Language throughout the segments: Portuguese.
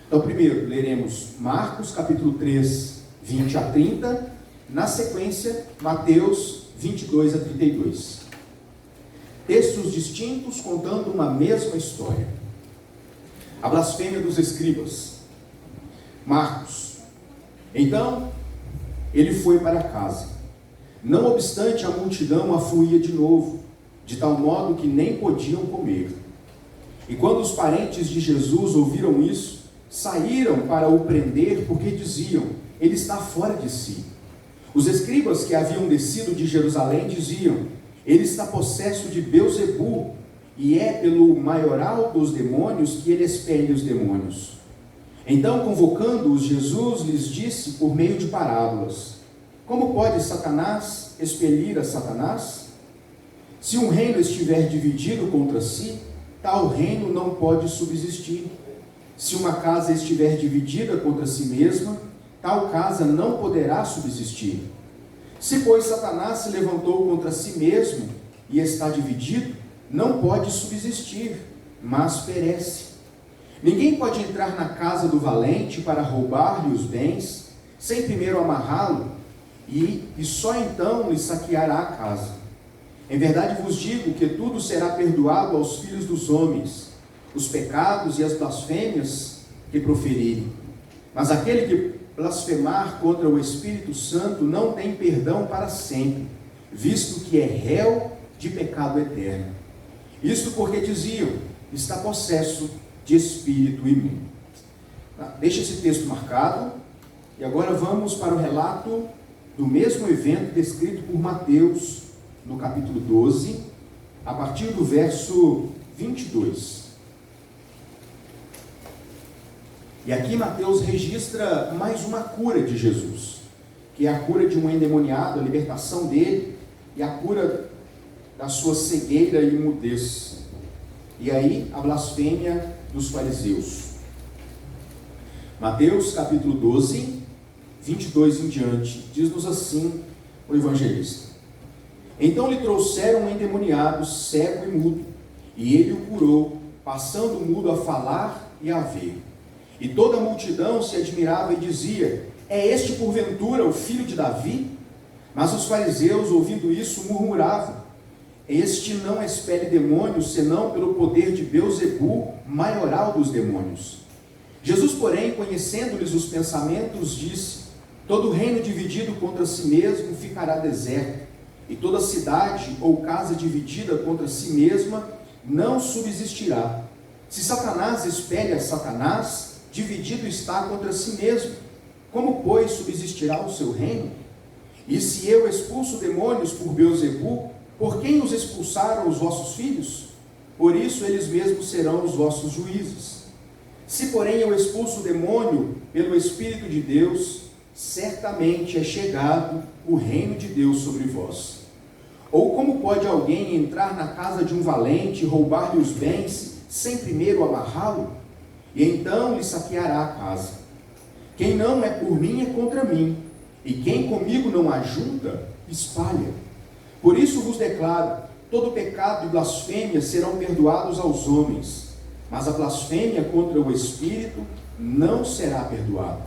Então, primeiro, leremos Marcos, capítulo 3, 20 a 30. Na sequência, Mateus 22 a 32. Textos distintos contando uma mesma história. A blasfêmia dos escribas. Marcos. Então, ele foi para casa. Não obstante, a multidão afluía de novo, de tal modo que nem podiam comer. E quando os parentes de Jesus ouviram isso, saíram para o prender, porque diziam: ele está fora de si. Os escribas que haviam descido de Jerusalém diziam: ele está possesso de Beelzebu, e é pelo maioral dos demônios que ele expele os demônios. Então, convocando-os, Jesus lhes disse por meio de parábolas: como pode Satanás expelir a Satanás? Se um reino estiver dividido contra si, tal reino não pode subsistir. Se uma casa estiver dividida contra si mesma, tal casa não poderá subsistir. Se, pois, Satanás se levantou contra si mesmo e está dividido, não pode subsistir, mas perece. Ninguém pode entrar na casa do valente para roubar-lhe os bens, sem primeiro amarrá-lo, e só então lhe saqueará a casa. Em verdade vos digo que tudo será perdoado aos filhos dos homens, os pecados e as blasfêmias que proferirem. Mas aquele que blasfemar contra o Espírito Santo não tem perdão para sempre, visto que é réu de pecado eterno. Isto porque diziam: está possesso de espírito imundo. Deixa esse texto marcado, e agora vamos para o relato do mesmo evento descrito por Mateus, no capítulo 12, a partir do verso 22. E aqui Mateus registra mais uma cura de Jesus, que é a cura de um endemoniado, a libertação dele, e a cura da sua cegueira e mudez. E aí, a blasfêmia dos fariseus. Mateus capítulo 12, 22 em diante, diz-nos assim o evangelista: então lhe trouxeram um endemoniado, cego e mudo, e ele o curou, passando o mudo a falar e a ver. E toda a multidão se admirava e dizia: é este porventura o filho de Davi? Mas os fariseus, ouvindo isso, murmuravam: este não expele demônios, senão pelo poder de Beelzebu, maioral dos demônios. Jesus, porém, conhecendo-lhes os pensamentos, disse: todo reino dividido contra si mesmo ficará deserto, e toda cidade ou casa dividida contra si mesma não subsistirá. Se Satanás expele a Satanás, dividido está contra si mesmo. Como, pois, subsistirá o seu reino? E se eu expulso demônios por Beelzebu, por quem os expulsaram os vossos filhos? Por isso eles mesmos serão os vossos juízes. Se, porém, eu expulso o demônio pelo Espírito de Deus, certamente é chegado o reino de Deus sobre vós. Ou como pode alguém entrar na casa de um valente e roubar-lhe os bens, sem primeiro amarrá-lo? E então lhe saqueará a casa. Quem não é por mim é contra mim, e quem comigo não ajunta, espalha. Por isso vos declaro: todo pecado e blasfêmia serão perdoados aos homens, mas a blasfêmia contra o Espírito não será perdoada.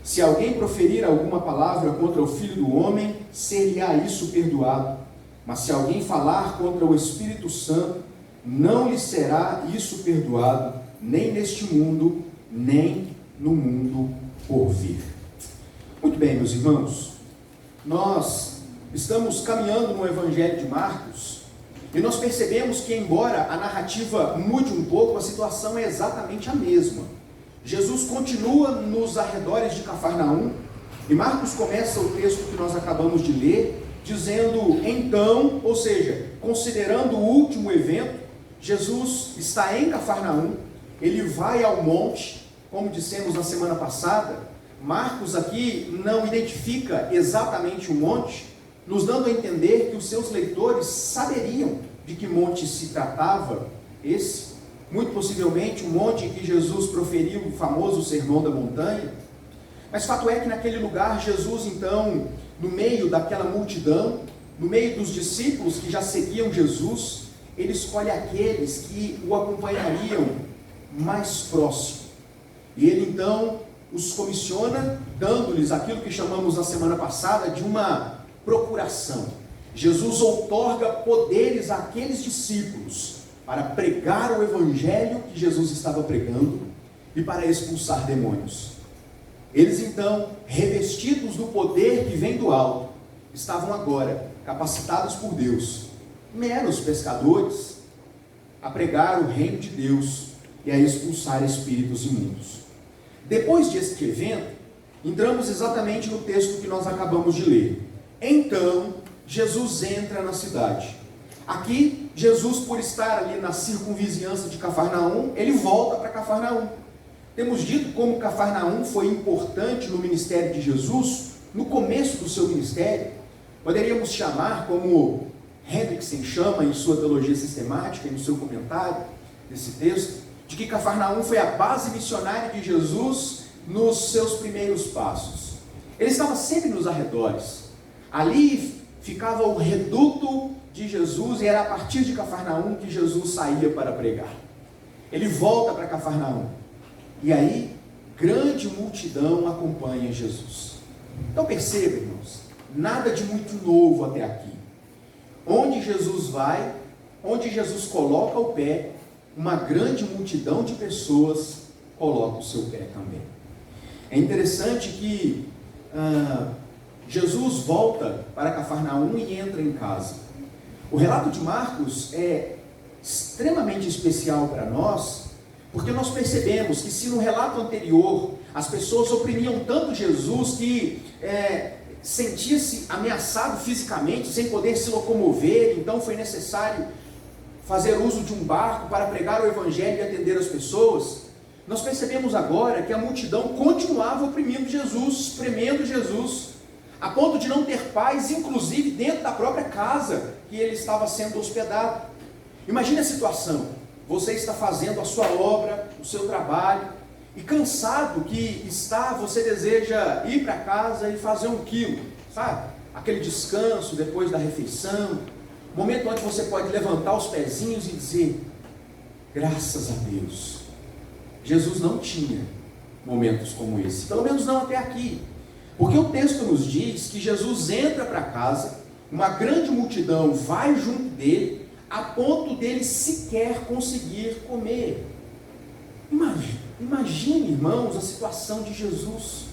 Se alguém proferir alguma palavra contra o Filho do Homem, ser-lhe-á isso perdoado. Mas se alguém falar contra o Espírito Santo, não lhe será isso perdoado, nem neste mundo, nem no mundo por vir. Muito bem, meus irmãos, nós estamos caminhando no Evangelho de Marcos, e nós percebemos que, embora a narrativa mude um pouco, a situação é exatamente a mesma. Jesus continua nos arredores de Cafarnaum, e Marcos começa o texto que nós acabamos de ler, dizendo então, ou seja, considerando o último evento, Jesus está em Cafarnaum, ele vai ao monte, como dissemos na semana passada. Marcos aqui não identifica exatamente o monte, nos dando a entender que os seus leitores saberiam de que monte se tratava esse, muito possivelmente o monte em que Jesus proferiu o famoso Sermão da Montanha. Mas fato é que naquele lugar, Jesus então, no meio daquela multidão, no meio dos discípulos que já seguiam Jesus, ele escolhe aqueles que o acompanhariam mais próximo. E ele então os comissiona, dando-lhes aquilo que chamamos na semana passada de uma procuração. Jesus outorga poderes àqueles discípulos para pregar o evangelho que Jesus estava pregando e para expulsar demônios. Eles então, revestidos do poder que vem do alto, estavam agora capacitados por Deus, meros pescadores, a pregar o reino de Deus e a expulsar espíritos imundos. Depois deste evento, entramos exatamente no texto que nós acabamos de ler. Então, Jesus entra na cidade. Aqui, Jesus, por estar ali na circunvizinhança de Cafarnaum, ele volta para Cafarnaum. Temos dito como Cafarnaum foi importante no ministério de Jesus, no começo do seu ministério. Poderíamos chamar, como Hendrickson chama em sua teologia sistemática, e no seu comentário desse texto, de que Cafarnaum foi a base missionária de Jesus nos seus primeiros passos. Ele estava sempre nos arredores. Ali ficava o reduto de Jesus e era a partir de Cafarnaum que Jesus saía para pregar. Ele volta para Cafarnaum. E aí, grande multidão acompanha Jesus. Então perceba, irmãos, nada de muito novo até aqui. Onde Jesus vai, onde Jesus coloca o pé, uma grande multidão de pessoas coloca o seu pé também. É interessante que Jesus volta para Cafarnaum e entra em casa. O relato de Marcos é extremamente especial para nós, porque nós percebemos que se no relato anterior as pessoas oprimiam tanto Jesus que sentia-se ameaçado fisicamente, sem poder se locomover, então foi necessário fazer uso de um barco para pregar o evangelho e atender as pessoas, nós percebemos agora que a multidão continuava oprimindo Jesus, espremendo Jesus, a ponto de não ter paz, inclusive dentro da própria casa que ele estava sendo hospedado. Imagine a situação: você está fazendo a sua obra, o seu trabalho, e cansado que está, você deseja ir para casa e fazer um quilo, sabe? Aquele descanso depois da refeição, momento onde você pode levantar os pezinhos e dizer: graças a Deus. Jesus não tinha momentos como esse, pelo menos não até aqui, porque o texto nos diz que Jesus entra para casa, uma grande multidão vai junto dele, a ponto dele sequer conseguir comer. Imagine, irmãos, a situação de Jesus.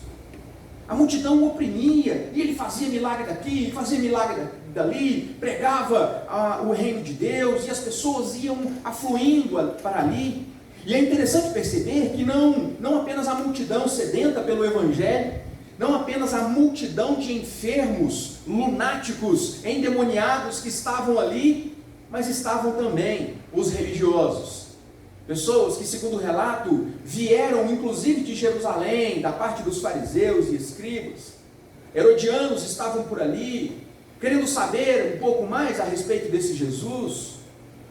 A multidão o oprimia, e ele fazia milagre daqui, fazia milagre dali, pregava o reino de Deus, e as pessoas iam afluindo para ali. E é interessante perceber que não apenas a multidão sedenta pelo evangelho, não apenas a multidão de enfermos, lunáticos, endemoniados que estavam ali, mas estavam também os religiosos. Pessoas que, segundo o relato, vieram inclusive de Jerusalém, da parte dos fariseus e escribas. Herodianos estavam por ali, querendo saber um pouco mais a respeito desse Jesus.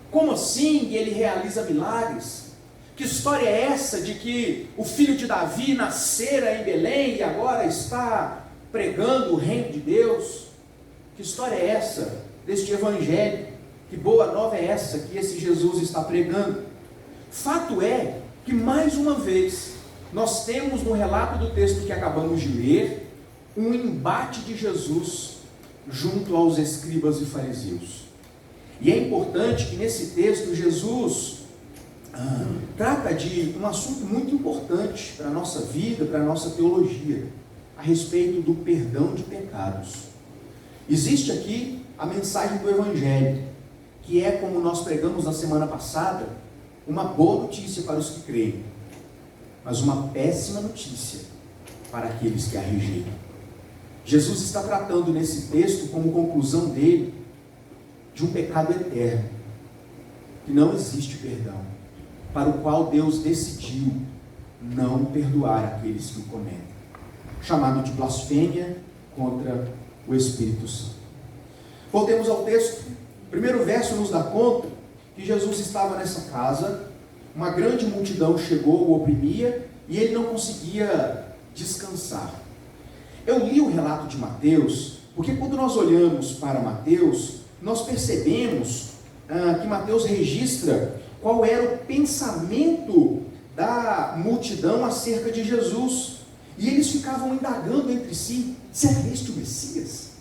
Como assim ele realiza milagres? Que história é essa de que o filho de Davi nascera em Belém e agora está pregando o reino de Deus? Que história é essa deste evangelho? Que boa nova é essa que esse Jesus está pregando? Fato é que, mais uma vez, nós temos no relato do texto que acabamos de ler, um embate de Jesus junto aos escribas e fariseus. E é importante que nesse texto Jesus trata de um assunto muito importante para a nossa vida, para a nossa teologia, a respeito do perdão de pecados. Existe aqui a mensagem do Evangelho, que é, como nós pregamos na semana passada, uma boa notícia para os que creem, mas uma péssima notícia para aqueles que a rejeitam. Jesus está tratando nesse texto, como conclusão dele, de um pecado eterno, que não existe perdão, para o qual Deus decidiu não perdoar aqueles que o cometem, chamado de blasfêmia contra o Espírito Santo. Voltemos ao texto. O primeiro verso nos dá conta que Jesus estava nessa casa, uma grande multidão chegou, o oprimia, e ele não conseguia descansar. Eu li o relato de Mateus, porque quando nós olhamos para Mateus, nós percebemos que Mateus registra qual era o pensamento da multidão acerca de Jesus. E eles ficavam indagando entre si: será este o Messias?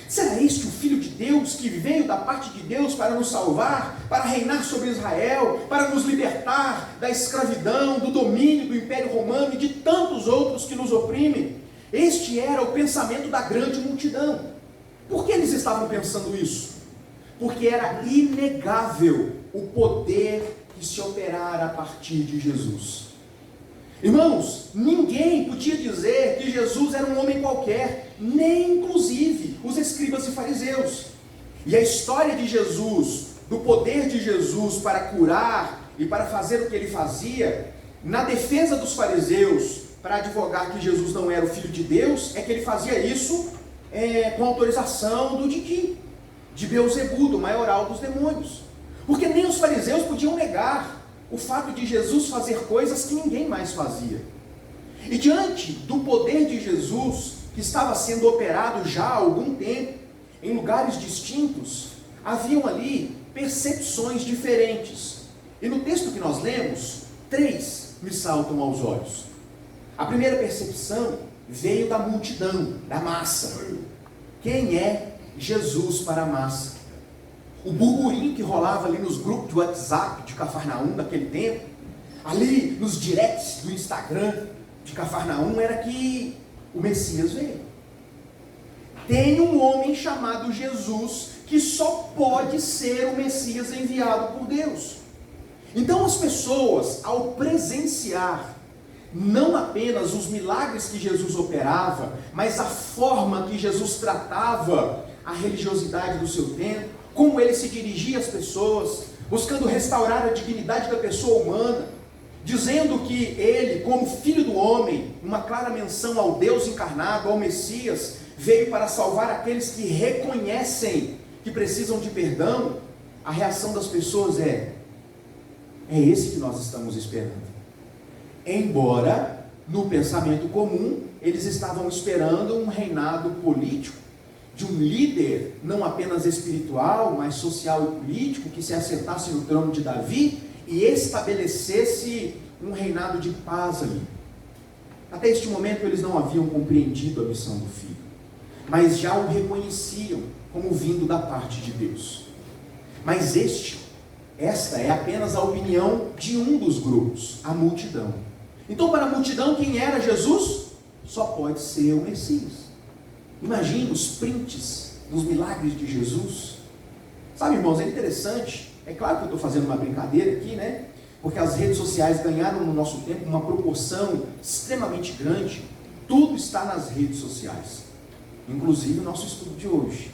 Será este o Filho de Deus que veio da parte de Deus para nos salvar, para reinar sobre Israel, para nos libertar da escravidão, do domínio do Império Romano e de tantos outros que nos oprimem? Este era o pensamento da grande multidão. Por que eles estavam pensando isso? Porque era inegável o poder que se operara a partir de Jesus. Irmãos, ninguém podia dizer que Jesus era um homem qualquer, nem inclusive os escribas e fariseus. E a história de Jesus, do poder de Jesus para curar e para fazer o que ele fazia, na defesa dos fariseus, para advogar que Jesus não era o Filho de Deus, é que ele fazia isso com autorização do Didi, de Beelzebu, do maioral dos demônios. Porque nem os fariseus podiam negar o fato de Jesus fazer coisas que ninguém mais fazia. E diante do poder de Jesus, que estava sendo operado já há algum tempo, em lugares distintos, haviam ali percepções diferentes. E no texto que nós lemos, 3 me saltam aos olhos. A primeira percepção veio da multidão, da massa. Quem é Jesus para a massa? O burburinho que rolava ali nos grupos de WhatsApp de Cafarnaum daquele tempo, ali nos directs do Instagram de Cafarnaum, era que o Messias veio. Tem um homem chamado Jesus que só pode ser o Messias enviado por Deus. Então as pessoas, ao presenciar não apenas os milagres que Jesus operava, mas a forma que Jesus tratava a religiosidade do seu tempo, como ele se dirigia às pessoas, buscando restaurar a dignidade da pessoa humana, dizendo que ele, como Filho do homem, uma clara menção ao Deus encarnado, ao Messias, veio para salvar aqueles que reconhecem que precisam de perdão. A reação das pessoas é esse que nós estamos esperando. Embora, no pensamento comum, eles estavam esperando um reinado político, de um líder, não apenas espiritual, mas social e político, que se assentasse no trono de Davi e estabelecesse um reinado de paz ali. Até este momento eles não haviam compreendido a missão do Filho, mas já o reconheciam como vindo da parte de Deus. Mas esta é apenas a opinião de um dos grupos, a multidão. Então, para a multidão, quem era Jesus? Só pode ser o Messias. Imagina os prints dos milagres de Jesus. Sabe, irmãos, é interessante. É claro que eu estou fazendo uma brincadeira aqui, né? Porque as redes sociais ganharam no nosso tempo uma proporção extremamente grande. Tudo está nas redes sociais, inclusive o nosso estudo de hoje.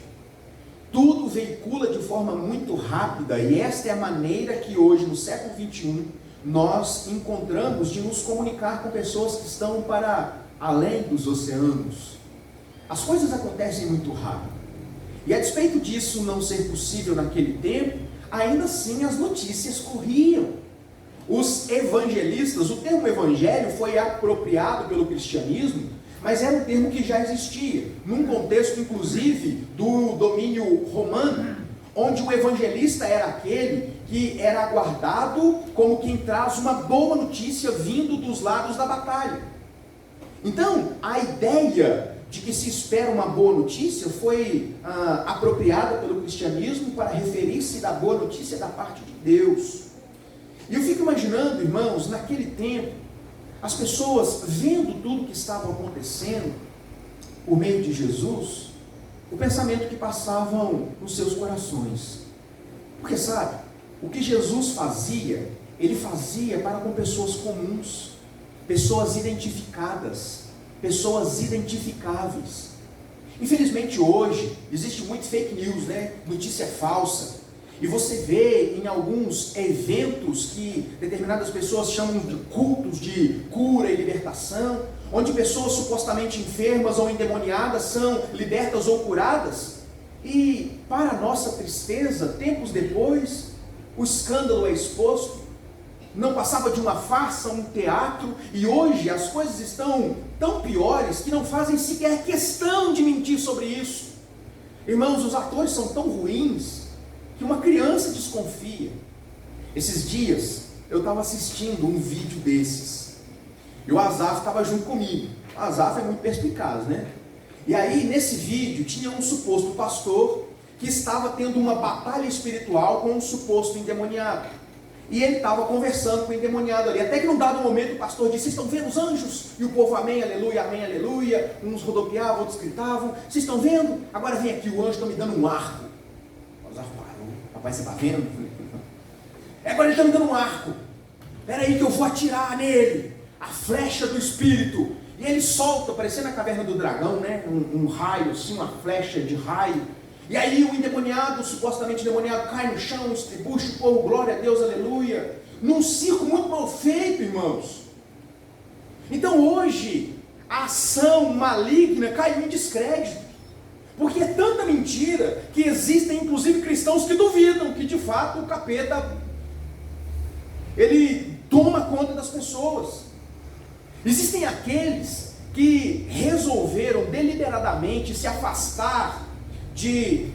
Tudo veicula de forma muito rápida, e esta é a maneira que hoje, no século XXI, nós encontramos de nos comunicar com pessoas que estão para além dos oceanos. As coisas acontecem muito rápido. E a despeito disso não ser possível naquele tempo, ainda assim as notícias corriam. Os evangelistas, o termo evangelho foi apropriado pelo cristianismo, mas era um termo que já existia, num contexto inclusive do domínio romano, onde o evangelista era aquele que era aguardado como quem traz uma boa notícia vindo dos lados da batalha. Então, a ideia de que se espera uma boa notícia foi apropriada pelo cristianismo para referir-se da boa notícia da parte de Deus. E eu fico imaginando, irmãos, naquele tempo, as pessoas vendo tudo que estava acontecendo por meio de Jesus, o pensamento que passavam nos seus corações. Porque sabe, o que Jesus fazia, ele fazia para com pessoas comuns, pessoas identificadas, pessoas identificáveis. Infelizmente hoje existe muito fake news, né? Notícia falsa. E você vê em alguns eventos que determinadas pessoas chamam de cultos de cura e libertação, onde pessoas supostamente enfermas ou endemoniadas são libertas ou curadas. E para nossa tristeza, tempos depois, o escândalo é exposto. Não passava de uma farsa, um teatro, e hoje as coisas estão tão piores que não fazem sequer questão de mentir sobre isso. Irmãos, os atores são tão ruins que uma criança desconfia. Esses dias eu estava assistindo um vídeo desses, e o Azaf estava junto comigo. O Azaf é muito perspicaz, né? E aí, nesse vídeo, tinha um suposto pastor que estava tendo uma batalha espiritual com um suposto endemoniado. E ele estava conversando com o endemoniado ali. Até que num dado momento o pastor disse: vocês estão vendo os anjos? E o povo, amém, aleluia, amém, aleluia. Uns rodopiavam, outros gritavam. Vocês estão vendo? Agora vem aqui, o anjo está me dando um arco. O Azaf parou. Papai, você está vendo? Agora ele está me dando um arco. Espera aí que eu vou atirar nele. A flecha do Espírito. E ele solta, parecendo a caverna do dragão, né? Um raio, assim, uma flecha de raio. E aí o endemoniado, supostamente endemoniado, cai no chão, estribucha o povo, glória a Deus, aleluia. Num circo muito mal feito, irmãos. Então hoje, a ação maligna caiu em descrédito. Porque é tanta mentira que existem inclusive cristãos que duvidam que de fato o capeta, ele toma conta das pessoas. Existem aqueles que resolveram deliberadamente se afastar de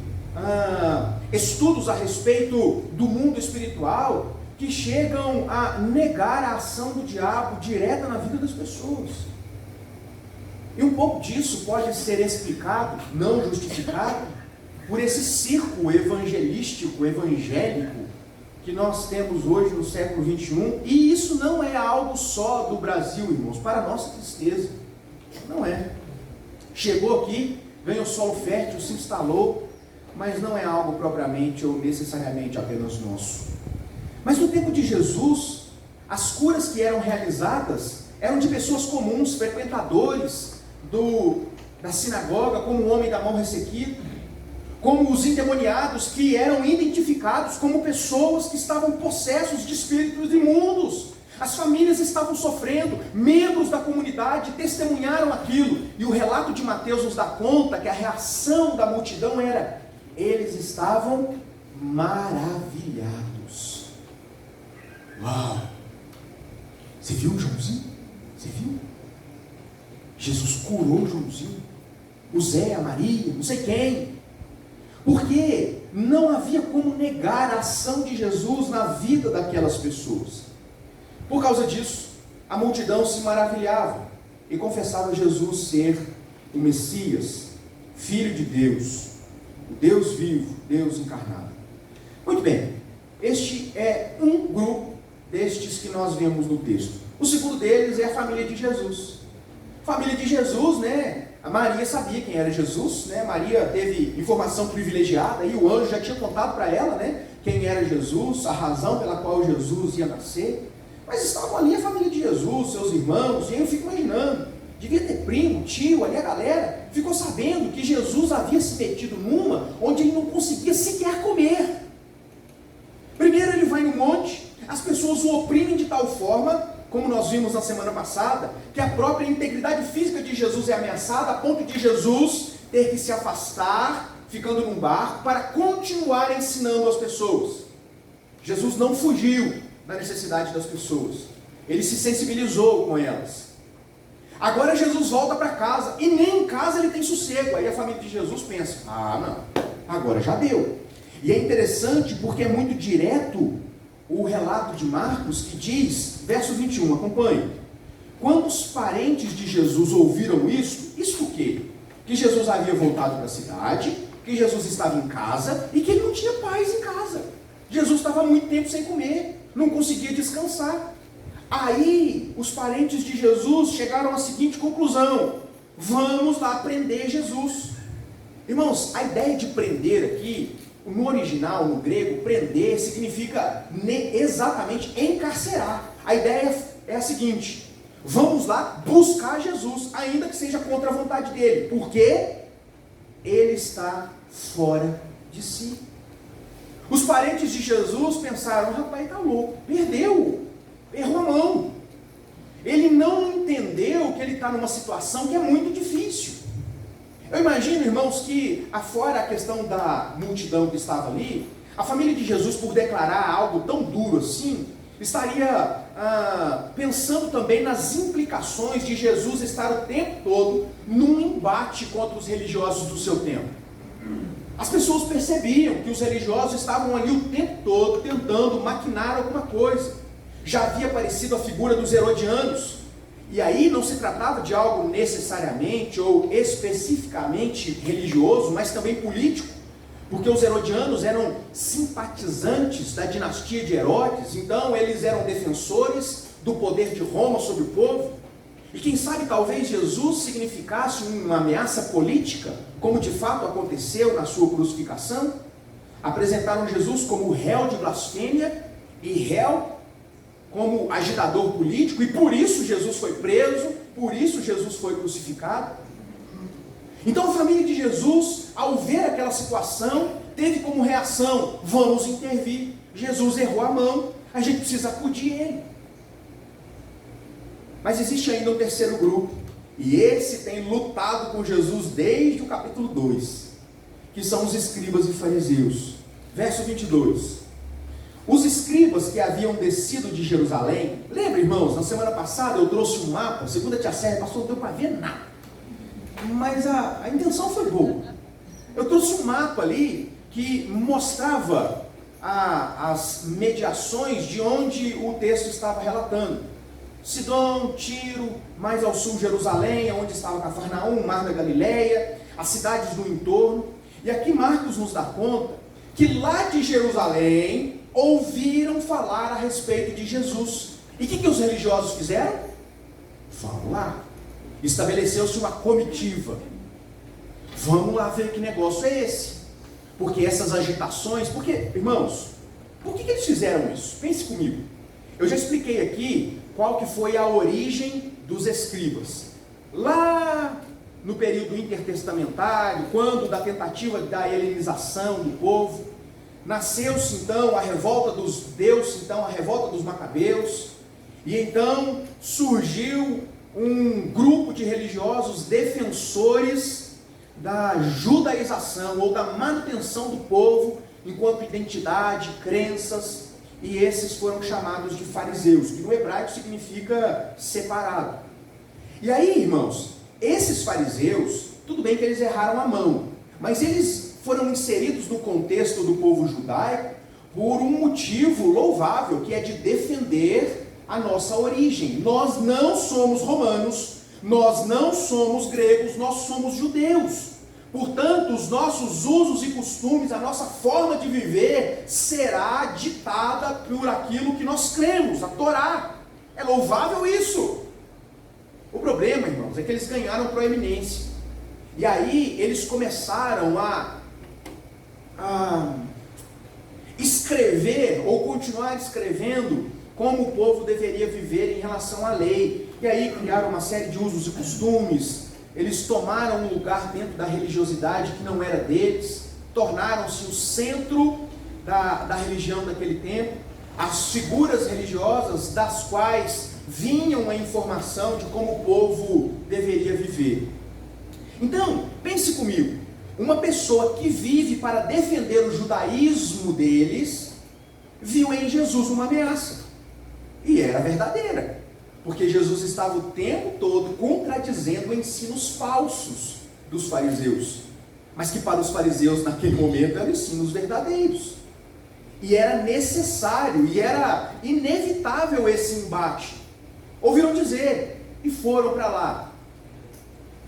estudos a respeito do mundo espiritual, que chegam a negar a ação do diabo direta na vida das pessoas. E um pouco disso pode ser explicado, não justificado, por esse circo evangelístico, evangélico, que nós temos hoje no século XXI, e isso não é algo só do Brasil, irmãos, para nossa tristeza, não é. Chegou aqui, ganhou solo fértil, se instalou, mas não é algo propriamente ou necessariamente apenas nosso. Mas no tempo de Jesus, as curas que eram realizadas eram de pessoas comuns, frequentadores da sinagoga, como o homem da mão ressequida, como os endemoniados que eram identificados como pessoas que estavam possessos de espíritos imundos. As famílias estavam sofrendo, membros da comunidade testemunharam aquilo, e o relato de Mateus nos dá conta que a reação da multidão era: eles estavam maravilhados. Uau! Você viu o Joãozinho? Você viu? Jesus curou o Joãozinho, o Zé, a Maria, não sei quem. Porque não havia como negar a ação de Jesus na vida daquelas pessoas. Por causa disso, a multidão se maravilhava e confessava Jesus ser o Messias, Filho de Deus, o Deus vivo, Deus encarnado. Muito bem, este é um grupo destes que nós vemos no texto. O segundo deles é a família de Jesus. Família de Jesus, né? A Maria sabia quem era Jesus, né? Maria teve informação privilegiada, e o anjo já tinha contado para ela, né? Quem era Jesus, a razão pela qual Jesus ia nascer. Mas estavam ali a família de Jesus, seus irmãos, e aí eu fico imaginando, devia ter primo, tio, ali a galera ficou sabendo que Jesus havia se metido numa onde ele não conseguia sequer comer. Primeiro ele vai no monte, as pessoas o oprimem de tal forma, como nós vimos na semana passada, que a própria integridade física de Jesus é ameaçada, a ponto de Jesus ter que se afastar, ficando num barco, para continuar ensinando as pessoas. Jesus não fugiu da necessidade das pessoas, ele se sensibilizou com elas. Agora Jesus volta para casa, e nem em casa ele tem sossego. Aí a família de Jesus pensa: não, agora já deu. E é interessante porque é muito direto o relato de Marcos, que diz, verso 21, acompanhe: quando os parentes de Jesus ouviram isso o quê? Que Jesus havia voltado para a cidade, que Jesus estava em casa, e que ele não tinha paz em casa. Jesus estava há muito tempo sem comer, não conseguia descansar. Aí, os parentes de Jesus chegaram à seguinte conclusão: vamos lá prender Jesus. Irmãos, a ideia de prender aqui, no original, no grego, prender significa exatamente encarcerar. A ideia é a seguinte: vamos lá buscar Jesus, ainda que seja contra a vontade dele, porque ele está fora de si. Os parentes de Jesus pensaram: rapaz, está louco, errou a mão. Ele não entendeu que ele está numa situação que é muito difícil. Eu imagino, irmãos, que afora a questão da multidão que estava ali, a família de Jesus, por declarar algo tão duro assim, estaria pensando também nas implicações de Jesus estar o tempo todo num embate contra os religiosos do seu tempo. As pessoas percebiam que os religiosos estavam ali o tempo todo tentando maquinar alguma coisa. já havia aparecido a figura dos herodianos. E aí não se tratava de algo necessariamente ou especificamente religioso, mas também político, porque os herodianos eram simpatizantes da dinastia de Herodes, então eles eram defensores do poder de Roma sobre o povo. E quem sabe talvez Jesus significasse uma ameaça política, como de fato aconteceu na sua crucificação. Apresentaram Jesus como réu de blasfêmia e réu como agitador político, e por isso Jesus foi preso, por isso Jesus foi crucificado. Então a família de Jesus, ao ver aquela situação, teve como reação: vamos intervir. Jesus errou a mão, a gente precisa acudir ele. Mas existe ainda um terceiro grupo, e esse tem lutado com Jesus desde o capítulo 2, que são os escribas e fariseus. Verso 22. Os escribas que haviam descido de Jerusalém, lembra, irmãos, na semana passada eu trouxe um mapa, segundo a tia Sérgio, pastor, não deu para ver nada, mas a intenção foi boa. Eu trouxe um mapa ali que mostrava as mediações de onde o texto estava relatando. Sidom, Tiro, mais ao sul Jerusalém, onde estava Cafarnaum, Mar da Galileia, as cidades do entorno. E aqui Marcos nos dá conta que lá de Jerusalém ouviram falar a respeito de Jesus. E o que os religiosos fizeram? Vamos lá. Estabeleceu-se uma comitiva. Vamos lá ver que negócio é esse. Porque essas agitações... Porque, irmãos, por que eles fizeram isso? Pense comigo. Eu já expliquei aqui qual que foi a origem dos escribas. Lá no período intertestamentário, quando da tentativa da helenização do povo, nasceu-se então a revolta dos a revolta dos macabeus, e então surgiu um grupo de religiosos defensores da judaização ou da manutenção do povo enquanto identidade, crenças, e esses foram chamados de fariseus, que no hebraico significa separado. E aí, irmãos, esses fariseus, tudo bem que eles erraram a mão, mas eles foram inseridos no contexto do povo judaico por um motivo louvável, que é de defender a nossa origem. Nós não somos romanos, nós não somos gregos, nós somos judeus. Portanto, os nossos usos e costumes, a nossa forma de viver será ditada por aquilo que nós cremos, a Torá. É louvável isso. O problema, irmãos, é que eles ganharam proeminência. E aí eles começaram a escrever ou continuar escrevendo como o povo deveria viver em relação à lei. E aí criaram uma série de usos e costumes. Eles tomaram um lugar dentro da religiosidade que não era deles, tornaram-se o centro da religião daquele tempo, as figuras religiosas das quais vinham a informação de como o povo deveria viver. Então, pense comigo, uma pessoa que vive para defender o judaísmo deles, viu em Jesus uma ameaça, e era verdadeira. Porque Jesus estava o tempo todo contradizendo ensinos falsos dos fariseus, mas que para os fariseus naquele momento eram ensinos verdadeiros. E era necessário, e era inevitável esse embate. Ouviram dizer, e foram para lá.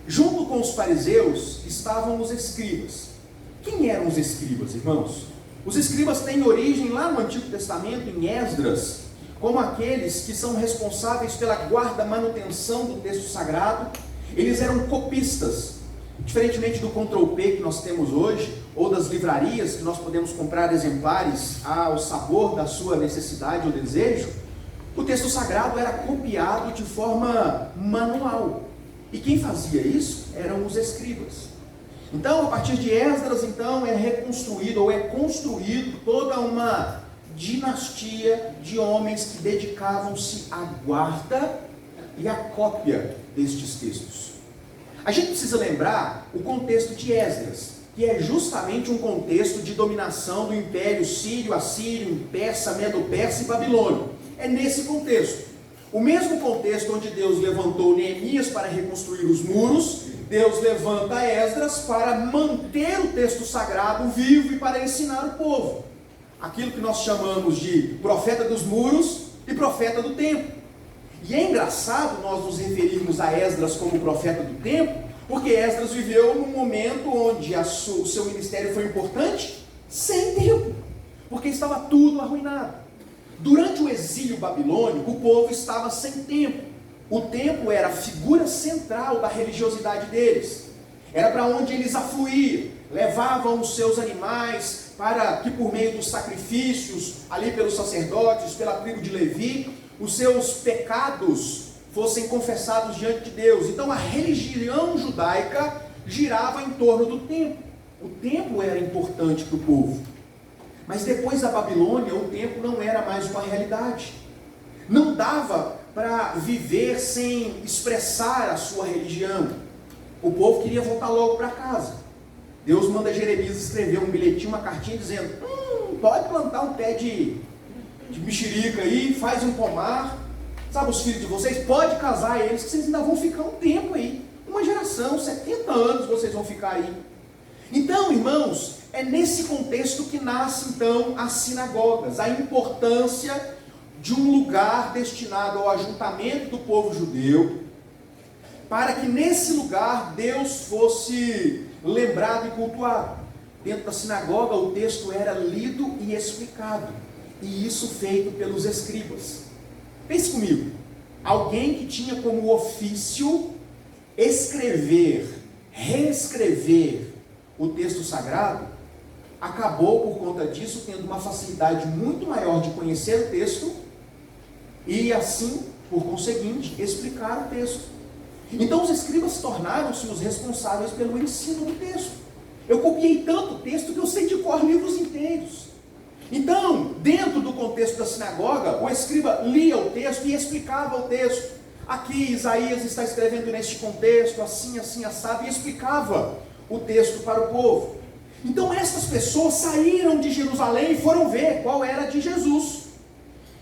Junto com os fariseus estavam os escribas. Quem eram os escribas, irmãos? Os escribas têm origem lá no Antigo Testamento, em Esdras, como aqueles que são responsáveis pela guarda, manutenção do texto sagrado. Eles eram copistas, diferentemente do Ctrl+P que nós temos hoje, ou das livrarias que nós podemos comprar exemplares ao sabor da sua necessidade ou desejo. O texto sagrado era copiado de forma manual, e quem fazia isso eram os escribas. Então, a partir de Esdras, então, é reconstruído ou é construído toda uma dinastia de homens que dedicavam-se à guarda e à cópia destes textos. A gente precisa lembrar o contexto de Esdras, que é justamente um contexto de dominação do Império Sírio, Assírio, Persa, Medo-Persa e Babilônio. É nesse contexto, o mesmo contexto onde Deus levantou Neemias para reconstruir os muros, Deus levanta Esdras para manter o texto sagrado vivo e para ensinar o povo. Aquilo que nós chamamos de profeta dos muros e profeta do tempo. E é engraçado nós nos referirmos a Esdras como profeta do tempo, porque Esdras viveu num momento onde o seu ministério foi importante, sem tempo, porque estava tudo arruinado. Durante o exílio babilônico, o povo estava sem tempo. O templo era a figura central da religiosidade deles. Era para onde eles afluíam, levavam os seus animais para que por meio dos sacrifícios, ali pelos sacerdotes, pela tribo de Levi, os seus pecados fossem confessados diante de Deus. Então a religião judaica girava em torno do templo. O templo era importante para o povo. Mas depois da Babilônia, o templo não era mais uma realidade. Não dava para viver sem expressar a sua religião. O povo queria voltar logo para casa. Deus manda Jeremias escrever um bilhetinho, uma cartinha dizendo: pode plantar um pé de mexerica aí, faz um pomar, sabe, os filhos de vocês, pode casar eles, que vocês ainda vão ficar um tempo aí, uma geração, 70 anos vocês vão ficar aí. Então, irmãos, é nesse contexto que nascem então as sinagogas, a importância de um lugar destinado ao ajuntamento do povo judeu, para que nesse lugar Deus fosse lembrado e cultuado. Dentro da sinagoga o texto era lido e explicado, e isso feito pelos escribas. Pense comigo, alguém que tinha como ofício escrever, reescrever o texto sagrado, acabou por conta disso tendo uma facilidade muito maior de conhecer o texto e assim, por conseguinte, explicar o texto. Então os escribas tornaram-se os responsáveis pelo ensino do texto. Eu copiei tanto texto que eu sei de cor livros inteiros. Então, dentro do contexto da sinagoga, o escriba lia o texto e explicava o texto. Aqui Isaías está escrevendo neste contexto, assim, assim, assado, e explicava o texto para o povo. Então essas pessoas saíram de Jerusalém e foram ver qual era de Jesus.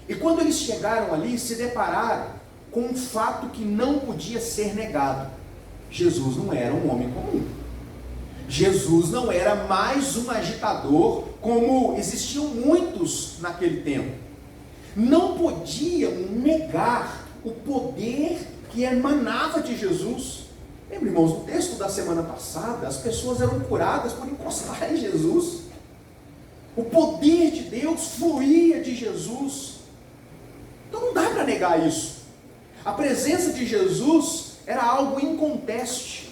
E quando eles chegaram ali, se depararam com um fato que não podia ser negado. Jesus não era um homem comum. Jesus não era mais um agitador, como existiam muitos naquele tempo. Não podiam negar o poder que emanava de Jesus. Lembra, irmãos, no texto da semana passada, as pessoas eram curadas por encostar em Jesus. O poder de Deus fluía de Jesus. Então não dá para negar isso. A presença de Jesus era algo inconteste.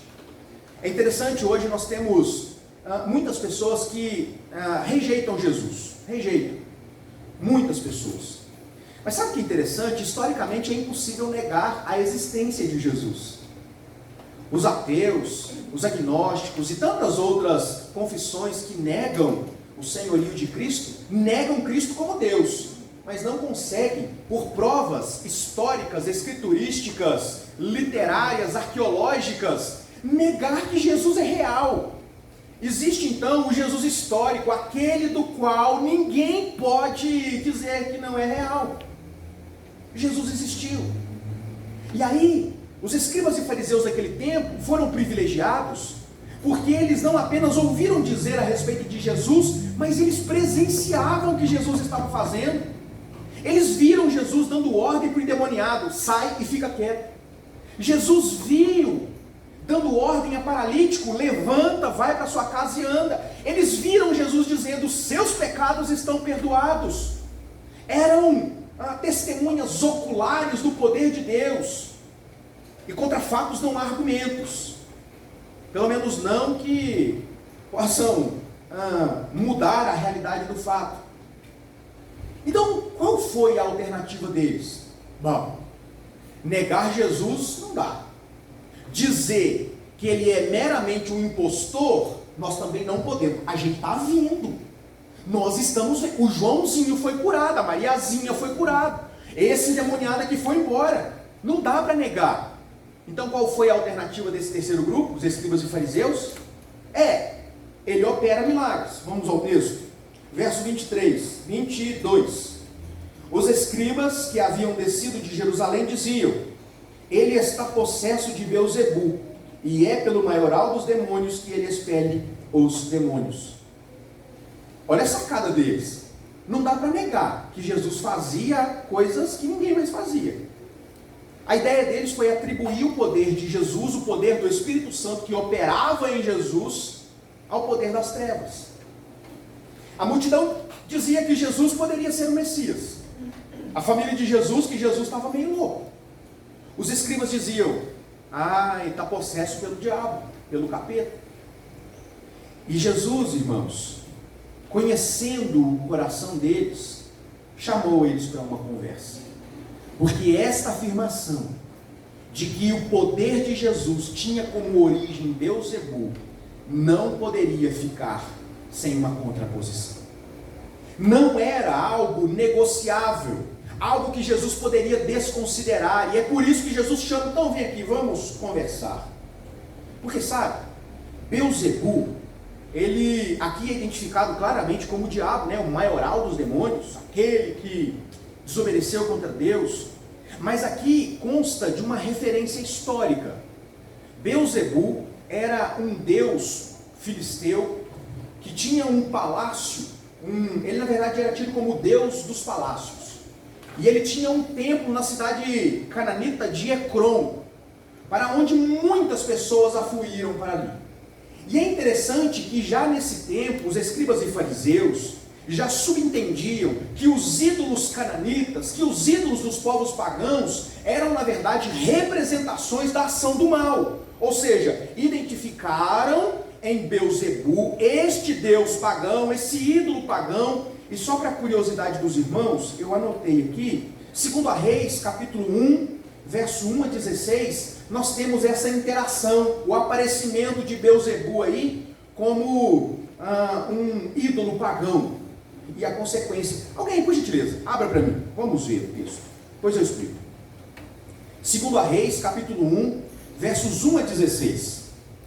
É interessante, hoje nós temos muitas pessoas que rejeitam Jesus. Rejeitam. Muitas pessoas. Mas sabe o que é interessante? Historicamente é impossível negar a existência de Jesus. Os ateus, os agnósticos e tantas outras confissões que negam o senhorio de Cristo, negam Cristo como Deus, mas não conseguem, por provas históricas, escriturísticas, literárias, arqueológicas, negar que Jesus é real. Existe então o Jesus histórico, aquele do qual ninguém pode dizer que não é real. Jesus existiu. E aí, os escribas e fariseus daquele tempo foram privilegiados, porque eles não apenas ouviram dizer a respeito de Jesus, mas eles presenciavam o que Jesus estava fazendo. Eles viram Jesus dando ordem para o endemoniado: sai e fica quieto. Jesus viu dando ordem a paralítico: levanta, vai para sua casa e anda. Eles viram Jesus dizendo: seus pecados estão perdoados. Eram testemunhas oculares do poder de Deus. E contra fatos não há argumentos, pelo menos não que possam mudar a realidade do fato. Então, qual foi a alternativa deles? Bom, negar Jesus não dá. Dizer que ele é meramente um impostor, nós também não podemos. A gente está vendo. Nós estamos vendo. O Joãozinho foi curado, a Mariazinha foi curada. Esse endemoniado aqui foi embora. Não dá para negar. Então qual foi a alternativa desse terceiro grupo, os escribas e fariseus? Ele opera milagres. Vamos ao texto. Verso 23, 22. Os escribas que haviam descido de Jerusalém diziam: ele está possesso de Beelzebu, e é pelo maioral dos demônios que ele expele os demônios. Olha a sacada deles. não dá para negar que Jesus fazia coisas que ninguém mais fazia. A ideia deles foi atribuir o poder de Jesus, o poder do Espírito Santo que operava em Jesus, ao poder das trevas. A multidão dizia que Jesus poderia ser o Messias. A família de Jesus, que Jesus estava meio louco. Os escribas diziam: ele está possesso pelo diabo, pelo capeta. E Jesus, irmãos, conhecendo o coração deles, chamou eles para uma conversa. Porque esta afirmação de que o poder de Jesus tinha como origem Beelzebul não poderia ficar sem uma contraposição. Não era algo negociável, algo que Jesus poderia desconsiderar, e é por isso que Jesus chama: então vem aqui, vamos conversar. Porque sabe, Beelzebul, ele aqui é identificado claramente como o diabo, né? O maioral dos demônios, aquele que desobedeceu contra Deus, mas aqui consta de uma referência histórica. Beelzebul era um deus filisteu que tinha um palácio, ele na verdade era tido como o deus dos palácios, e ele tinha um templo na cidade cananita de Ecrom, para onde muitas pessoas afluíram para ali. E é interessante que já nesse tempo os escribas e fariseus já subentendiam que os ídolos cananitas, que os ídolos dos povos pagãos eram na verdade representações da ação do mal, ou seja, identificaram em Beelzebul este deus pagão, esse ídolo pagão. E só para curiosidade dos irmãos, eu anotei aqui, 2 Reis, capítulo 1, verso 1 a 16, nós temos essa interação, o aparecimento de Beelzebul aí como um ídolo pagão, e a consequência. Alguém, por gentileza, abra para mim, vamos ver o texto, depois eu explico. 2 Reis, capítulo 1, versos 1 a 16.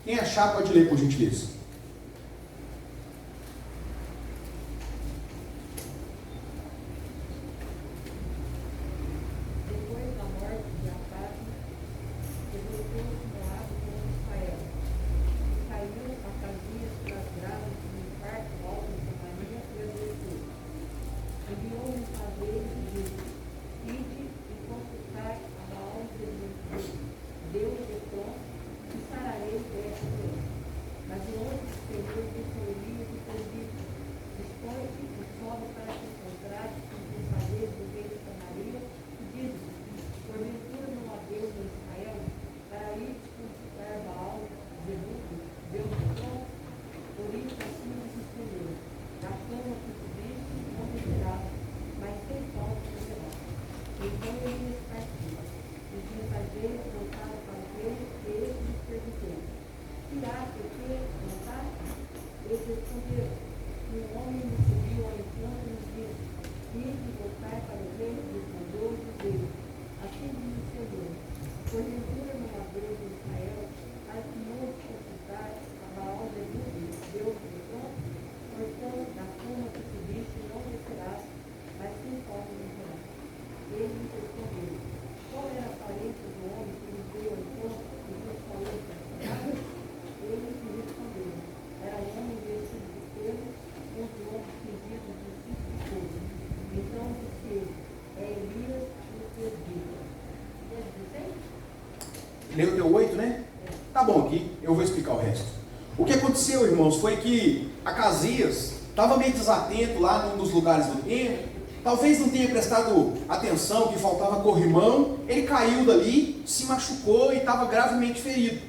Quem achar pode ler, por gentileza. Leu o teu 8, né? Tá bom, aqui eu vou explicar o resto. O que aconteceu, irmãos, foi que Acasias estava meio desatento lá num dos lugares do templo, talvez não tenha prestado atenção que faltava corrimão, ele caiu dali, se machucou e estava gravemente ferido.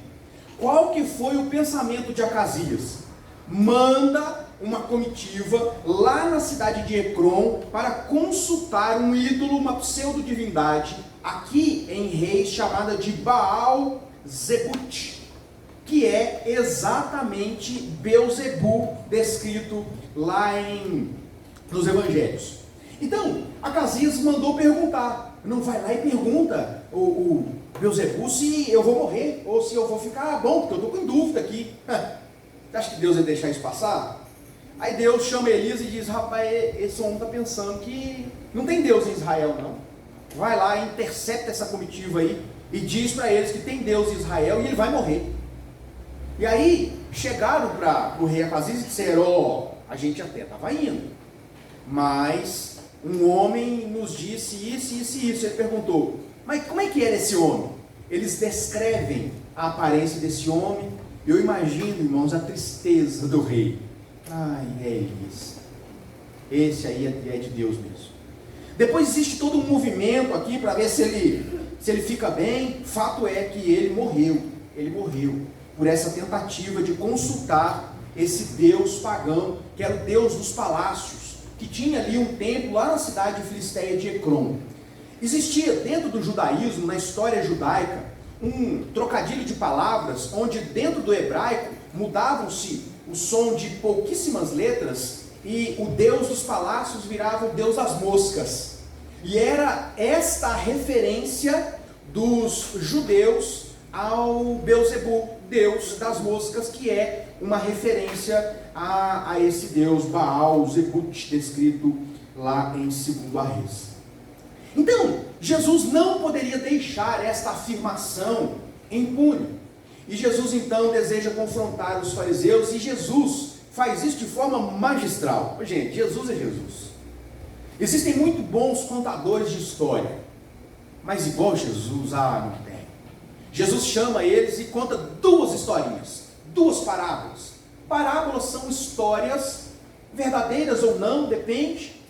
Qual que foi o pensamento de Acasias? Manda uma comitiva lá na cidade de Ecrom para consultar um ídolo, uma pseudo-divindade, aqui em Reis, chamada de Baal-zebut, que é exatamente Beelzebul descrito lá nos evangelhos. Então, Acasias mandou perguntar, não vai lá e pergunta o Beelzebul se eu vou morrer, ou se eu vou ficar bom, porque eu estou com dúvida aqui. Você acha que Deus ia deixar isso passar? Aí Deus chama Elias e diz: rapaz, esse homem está pensando que não tem Deus em Israel não. Vai lá, intercepta essa comitiva aí e diz para eles que tem Deus em Israel e ele vai morrer. E aí chegaram para o rei Acasias e disseram: a gente até estava indo, mas um homem nos disse isso, isso e isso. Ele perguntou, mas como é que era esse homem? Eles descrevem a aparência desse homem. Eu imagino, irmãos, a tristeza do rei. Ai, é isso. Esse aí é de Deus mesmo. Depois existe todo um movimento aqui para ver se ele fica bem. Fato é que ele morreu por essa tentativa de consultar esse Deus pagão, que era o Deus dos palácios, que tinha ali um templo lá na cidade filisteia de Ecrom. Existia dentro do judaísmo, na história judaica, um trocadilho de palavras, onde dentro do hebraico mudavam-se o som de pouquíssimas letras, e o Deus dos palácios virava o Deus das moscas. E era esta a referência dos judeus ao Belzebu, Deus das moscas, que é uma referência a esse Deus Baal, Zebut, descrito lá em 2 Reis. Então, Jesus não poderia deixar esta afirmação impune. E Jesus então deseja confrontar os fariseus, e Jesus faz isso de forma magistral. Gente, Jesus é Jesus. Existem muito bons contadores de história, mas igual Jesus, não tem. Jesus chama eles e conta duas historinhas, duas parábolas. Parábolas são histórias, verdadeiras ou não, depende,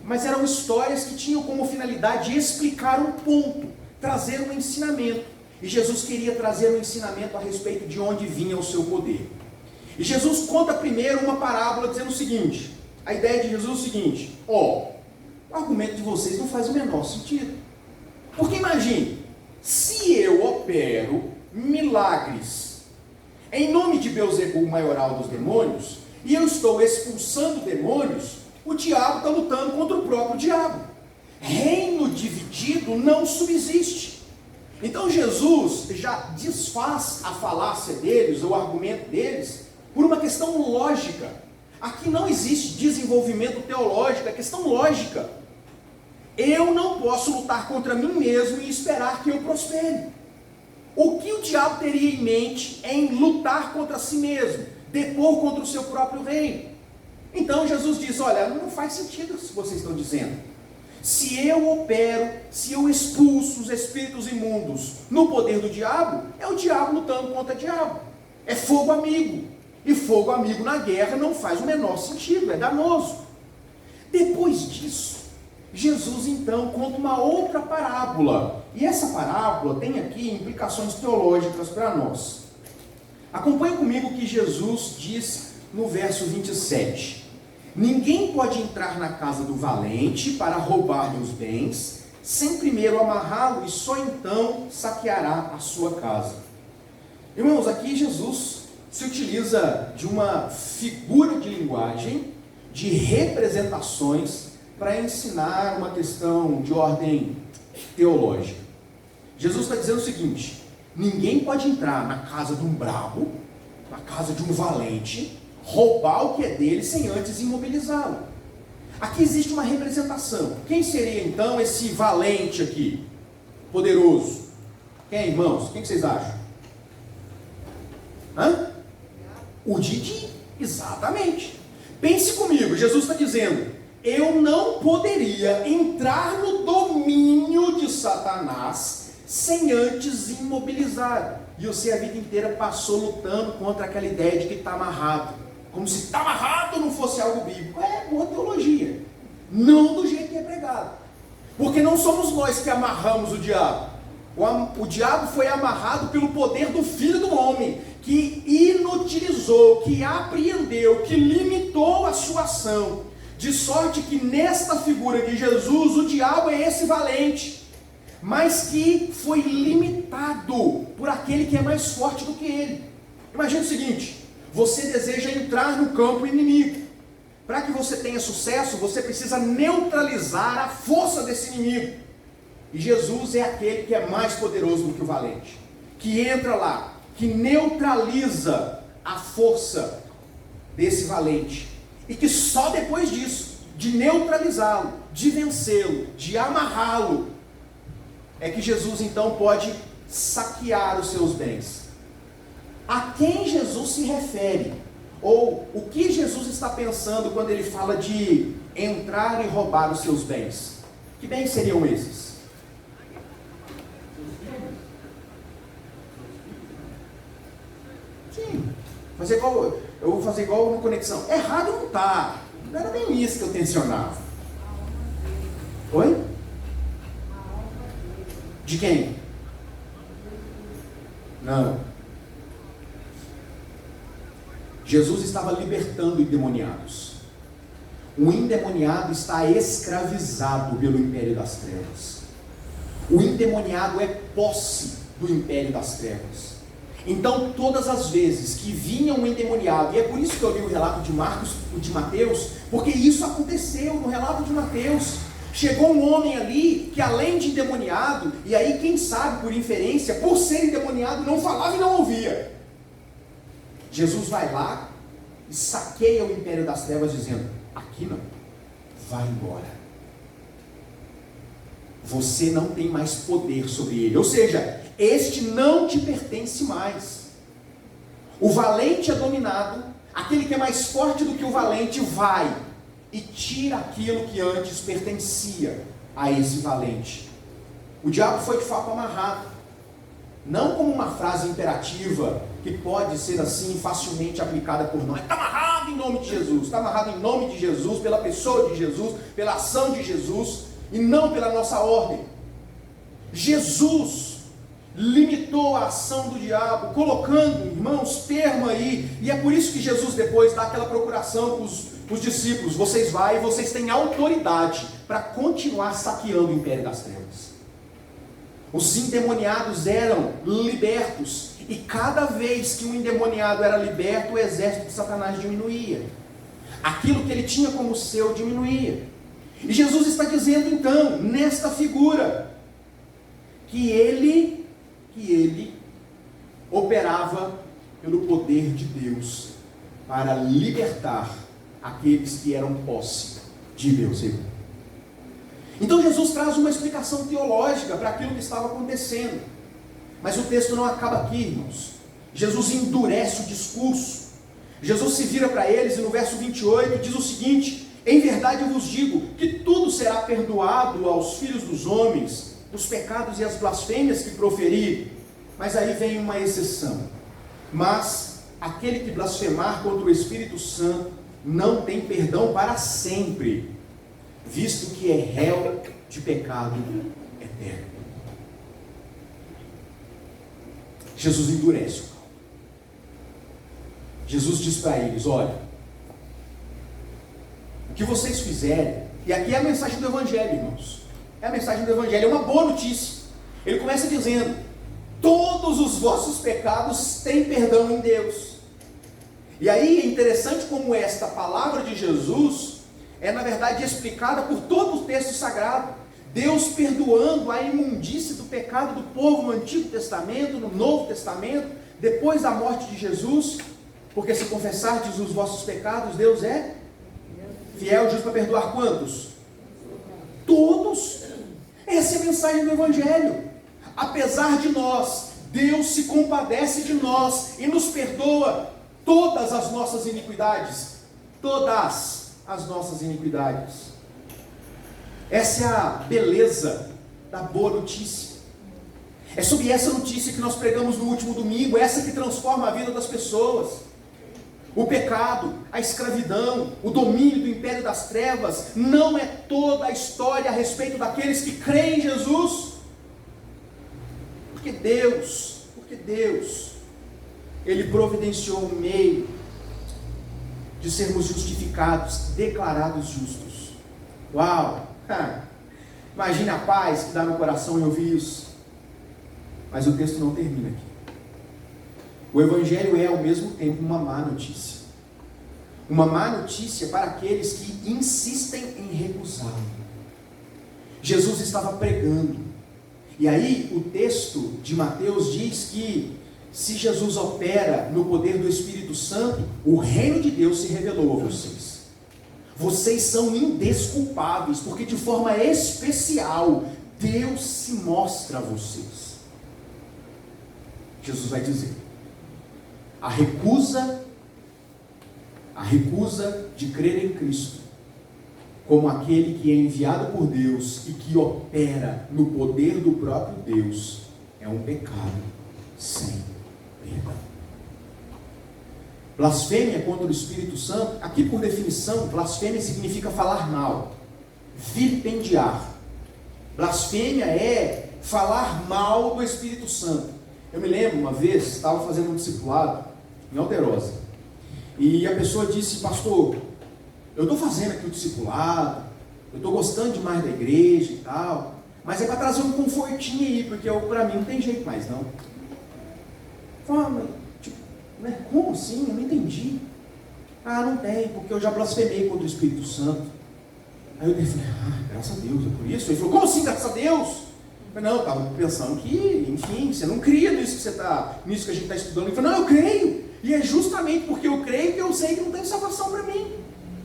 mas eram histórias que tinham como finalidade explicar um ponto, trazer um ensinamento. E Jesus queria trazer um ensinamento a respeito de onde vinha o seu poder. E Jesus conta primeiro uma parábola dizendo o seguinte, a ideia de Jesus é o seguinte, o argumento de vocês não faz o menor sentido. Porque imagine, se eu opero milagres em nome de Belzebu, o maioral dos demônios, e eu estou expulsando demônios, o diabo está lutando contra o próprio diabo. Reino dividido não subsiste. Então Jesus já desfaz a falácia deles, o argumento deles, por uma questão lógica. Aqui não existe desenvolvimento teológico, é questão lógica. Eu não posso lutar contra mim mesmo e esperar que eu prospere. O que o diabo teria em mente em lutar contra si mesmo, depor contra o seu próprio reino? Então Jesus diz, olha, não faz sentido o que vocês estão dizendo. Se eu opero, se eu expulso os espíritos imundos no poder do diabo, é o diabo lutando contra o diabo. É fogo amigo. E fogo amigo na guerra não faz o menor sentido, é danoso. Depois disso, Jesus então conta uma outra parábola. E essa parábola tem aqui implicações teológicas para nós. Acompanhe comigo o que Jesus diz no verso 27. Ninguém pode entrar na casa do valente para roubar-lhe os bens, sem primeiro amarrá-lo, e só então saqueará a sua casa. Irmãos, aqui Jesus se utiliza de uma figura de linguagem, de representações, para ensinar uma questão de ordem teológica. Jesus está dizendo o seguinte, ninguém pode entrar na casa de um brabo, na casa de um valente, roubar o que é dele sem antes imobilizá-lo. Aqui existe uma representação. Quem seria então esse valente aqui? Poderoso. Quem, irmãos? Quem vocês acham? O Didi. Exatamente. Pense comigo, Jesus está dizendo, eu não poderia entrar no domínio de Satanás sem antes imobilizar. E você a vida inteira passou lutando contra aquela ideia de que está amarrado. Como se estar amarrado não fosse algo bíblico. É boa teologia. Não do jeito que é pregado. Porque não somos nós que amarramos o diabo. O diabo foi amarrado pelo poder do Filho do Homem, que inutilizou, que apreendeu, que limitou a sua ação. De sorte que nesta figura de Jesus, o diabo é esse valente, mas que foi limitado por aquele que é mais forte do que ele. Imagina o seguinte, você deseja entrar no campo inimigo. Para que você tenha sucesso, você precisa neutralizar a força desse inimigo. E Jesus é aquele que é mais poderoso do que o valente, que entra lá, que neutraliza a força desse valente, e que só depois disso, de neutralizá-lo, de vencê-lo, de amarrá-lo, é que Jesus então pode saquear os seus bens. A quem Jesus se refere? Ou o que Jesus está pensando quando ele fala de entrar e roubar os seus bens? Que bens seriam esses? Sim, eu vou fazer igual no Conexão. Errado não está. Não era nem isso que eu tensionava. Oi? De quem? Não. Jesus estava libertando endemoniados. O endemoniado está escravizado pelo império das trevas. O endemoniado é posse do império das trevas. Então, todas as vezes que vinha um endemoniado, e é por isso que eu li o relato de Marcos, o de Mateus, porque isso aconteceu no relato de Mateus. Chegou um homem ali que, além de endemoniado, e aí quem sabe por inferência, por ser endemoniado, não falava e não ouvia. Jesus vai lá e saqueia o império das trevas dizendo: aqui não, vai embora. Você não tem mais poder sobre ele. Ou seja, este não te pertence mais. O valente é dominado, aquele que é mais forte do que o valente vai e tira aquilo que antes pertencia a esse valente. O diabo foi de fato amarrado, não como uma frase imperativa que pode ser assim facilmente aplicada por nós. Está amarrado em nome de Jesus, está amarrado em nome de Jesus, pela pessoa de Jesus, pela ação de Jesus, e não pela nossa ordem. Jesus limitou a ação do diabo, colocando, irmãos, termo aí, e é por isso que Jesus depois dá aquela procuração para os discípulos: vocês vão e vocês têm autoridade para continuar saqueando o império das trevas. Os endemoniados eram libertos, e cada vez que um endemoniado era liberto, o exército de Satanás diminuía. Aquilo que ele tinha como seu diminuía. E Jesus está dizendo então, nesta figura, que ele operava pelo poder de Deus para libertar aqueles que eram posse de Beelzebul. Então Jesus traz uma explicação teológica para aquilo que estava acontecendo. Mas o texto não acaba aqui, irmãos. Jesus endurece o discurso. Jesus se vira para eles e no verso 28 diz o seguinte: em verdade eu vos digo que tudo será perdoado aos filhos dos homens, os pecados e as blasfêmias que proferir. Mas aí vem uma exceção: mas aquele que blasfemar contra o Espírito Santo não tem perdão para sempre, visto que é réu de pecado eterno. Jesus endurece o caldo. Jesus diz para eles: olha, o que vocês fizerem, e aqui é a mensagem do Evangelho, irmãos, é a mensagem do Evangelho, é uma boa notícia. Ele começa dizendo: todos os vossos pecados têm perdão em Deus. E aí é interessante como esta palavra de Jesus é na verdade explicada por todo o texto sagrado. Deus perdoando a imundície do pecado do povo no Antigo Testamento, no Novo Testamento, depois da morte de Jesus, porque se confessardes os vossos pecados, Deus é fiel e justo para perdoar quantos? Todos. Essa é a mensagem do Evangelho. Apesar de nós, Deus se compadece de nós e nos perdoa todas as nossas iniquidades. Todas as nossas iniquidades. Essa é a beleza da boa notícia. É sobre essa notícia que nós pregamos no último domingo, essa que transforma a vida das pessoas. O pecado, a escravidão, o domínio do império das trevas, não é toda a história a respeito daqueles que creem em Jesus. Porque Deus, Ele providenciou um meio de sermos justificados, declarados justos. Uau! Imagine a paz que dá no coração em ouvir isso. Mas o texto não termina aqui. O Evangelho é ao mesmo tempo uma má notícia. Uma má notícia para aqueles que insistem em recusá-lo. Jesus estava pregando. E aí o texto de Mateus diz que se Jesus opera no poder do Espírito Santo, o reino de Deus se revelou a vocês. Vocês são indesculpáveis, porque de forma especial Deus se mostra a vocês. Jesus vai dizer: a recusa A recusa de crer em Cristo como aquele que é enviado por Deus e que opera no poder do próprio Deus é um pecado sem perdão. Blasfêmia contra o Espírito Santo, aqui por definição, blasfêmia significa falar mal, vilipendiar. Blasfêmia é falar mal do Espírito Santo. Eu me lembro uma vez, estava fazendo um discipulado em Alterosa, e a pessoa disse: pastor, eu estou fazendo aqui o discipulado, eu estou gostando demais da igreja e tal, mas é para trazer um confortinho aí, porque para mim não tem jeito mais não. Fala, tipo, né? Como assim? Eu não entendi. Ah, não tem, porque eu já blasfemei contra o Espírito Santo. Aí eu falei: graças a Deus, é por isso? Ele falou: como assim, graças a Deus? Eu falei: não, eu estava pensando que, enfim, você não cria nisso que nisso que a gente está estudando. Ele falou: não, eu creio, e é justamente porque eu creio que eu sei que não tem salvação para mim,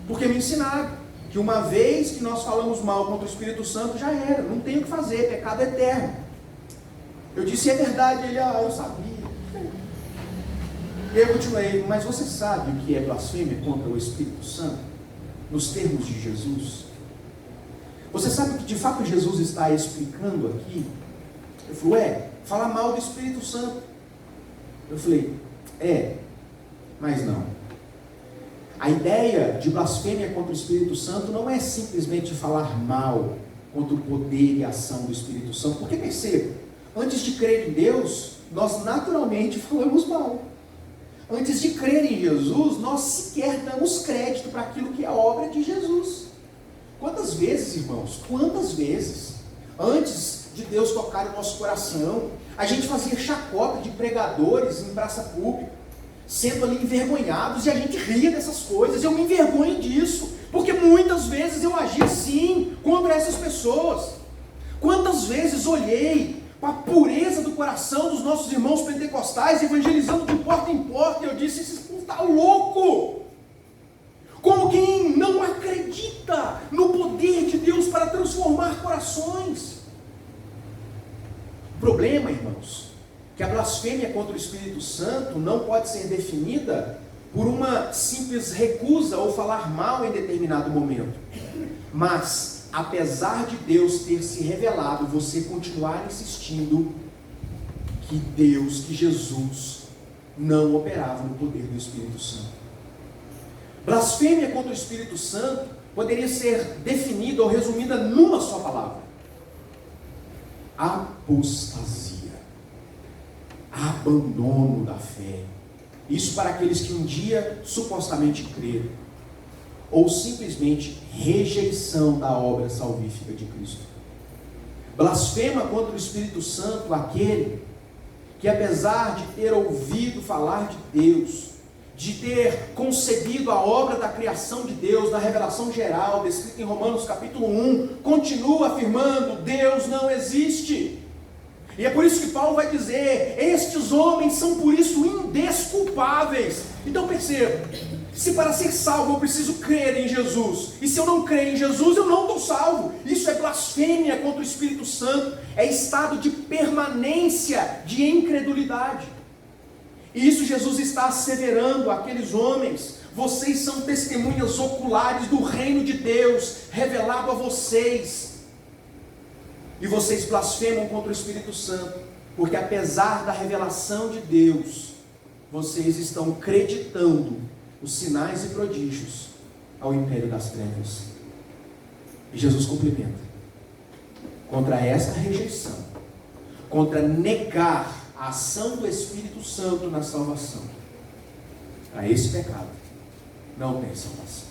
porque me ensinaram que uma vez que nós falamos mal contra o Espírito Santo, já era, não tem o que fazer, pecado eterno. Eu disse: é verdade. Ele: eu sabia. E aí eu continuei: mas você sabe o que é blasfêmia contra o Espírito Santo, nos termos de Jesus? Você sabe o que de fato Jesus está explicando aqui? Ele falou: falar mal do Espírito Santo. Eu falei: mas não. A ideia de blasfêmia contra o Espírito Santo não é simplesmente falar mal contra o poder e a ação do Espírito Santo, porque perceba, antes de crer em Deus, nós naturalmente falamos mal. Antes de crer em Jesus, nós sequer damos crédito para aquilo que é a obra de Jesus. Quantas vezes, irmãos, antes de Deus tocar o nosso coração, a gente fazia chacota de pregadores em praça pública, sendo ali envergonhados, e a gente ria dessas coisas. Eu me envergonho disso, porque muitas vezes eu agi sim contra essas pessoas. Quantas vezes olhei para a pureza do coração dos nossos irmãos pentecostais, evangelizando de porta em porta, e eu disse: esse povo está louco! Como quem não acredita no poder de Deus para transformar corações. O problema, irmãos, que a blasfêmia contra o Espírito Santo não pode ser definida por uma simples recusa ou falar mal em determinado momento. Mas, apesar de Deus ter se revelado, você continuar insistindo que Jesus não operava no poder do Espírito Santo. Blasfêmia contra o Espírito Santo poderia ser definida ou resumida numa só palavra: apostasia. Abandono da fé. Isso para aqueles que um dia supostamente creram, ou simplesmente rejeição da obra salvífica de Cristo. Blasfema contra o Espírito Santo aquele que, apesar de ter ouvido falar de Deus, de ter concebido a obra da criação de Deus, da revelação geral, descrita em Romanos capítulo 1, continua afirmando: Deus não existe. E é por isso que Paulo vai dizer: estes homens são por isso indesculpáveis. Então perceba, se para ser salvo eu preciso crer em Jesus, e se eu não crer em Jesus eu não estou salvo. Isso é blasfêmia contra o Espírito Santo, é estado de permanência de incredulidade. E isso Jesus está asseverando àqueles homens: vocês são testemunhas oculares do reino de Deus revelado a vocês. E vocês blasfemam contra o Espírito Santo, porque apesar da revelação de Deus, vocês estão creditando os sinais e prodígios ao império das trevas. E Jesus complementa: contra esta rejeição, contra negar a ação do Espírito Santo na salvação, para esse pecado não tem salvação.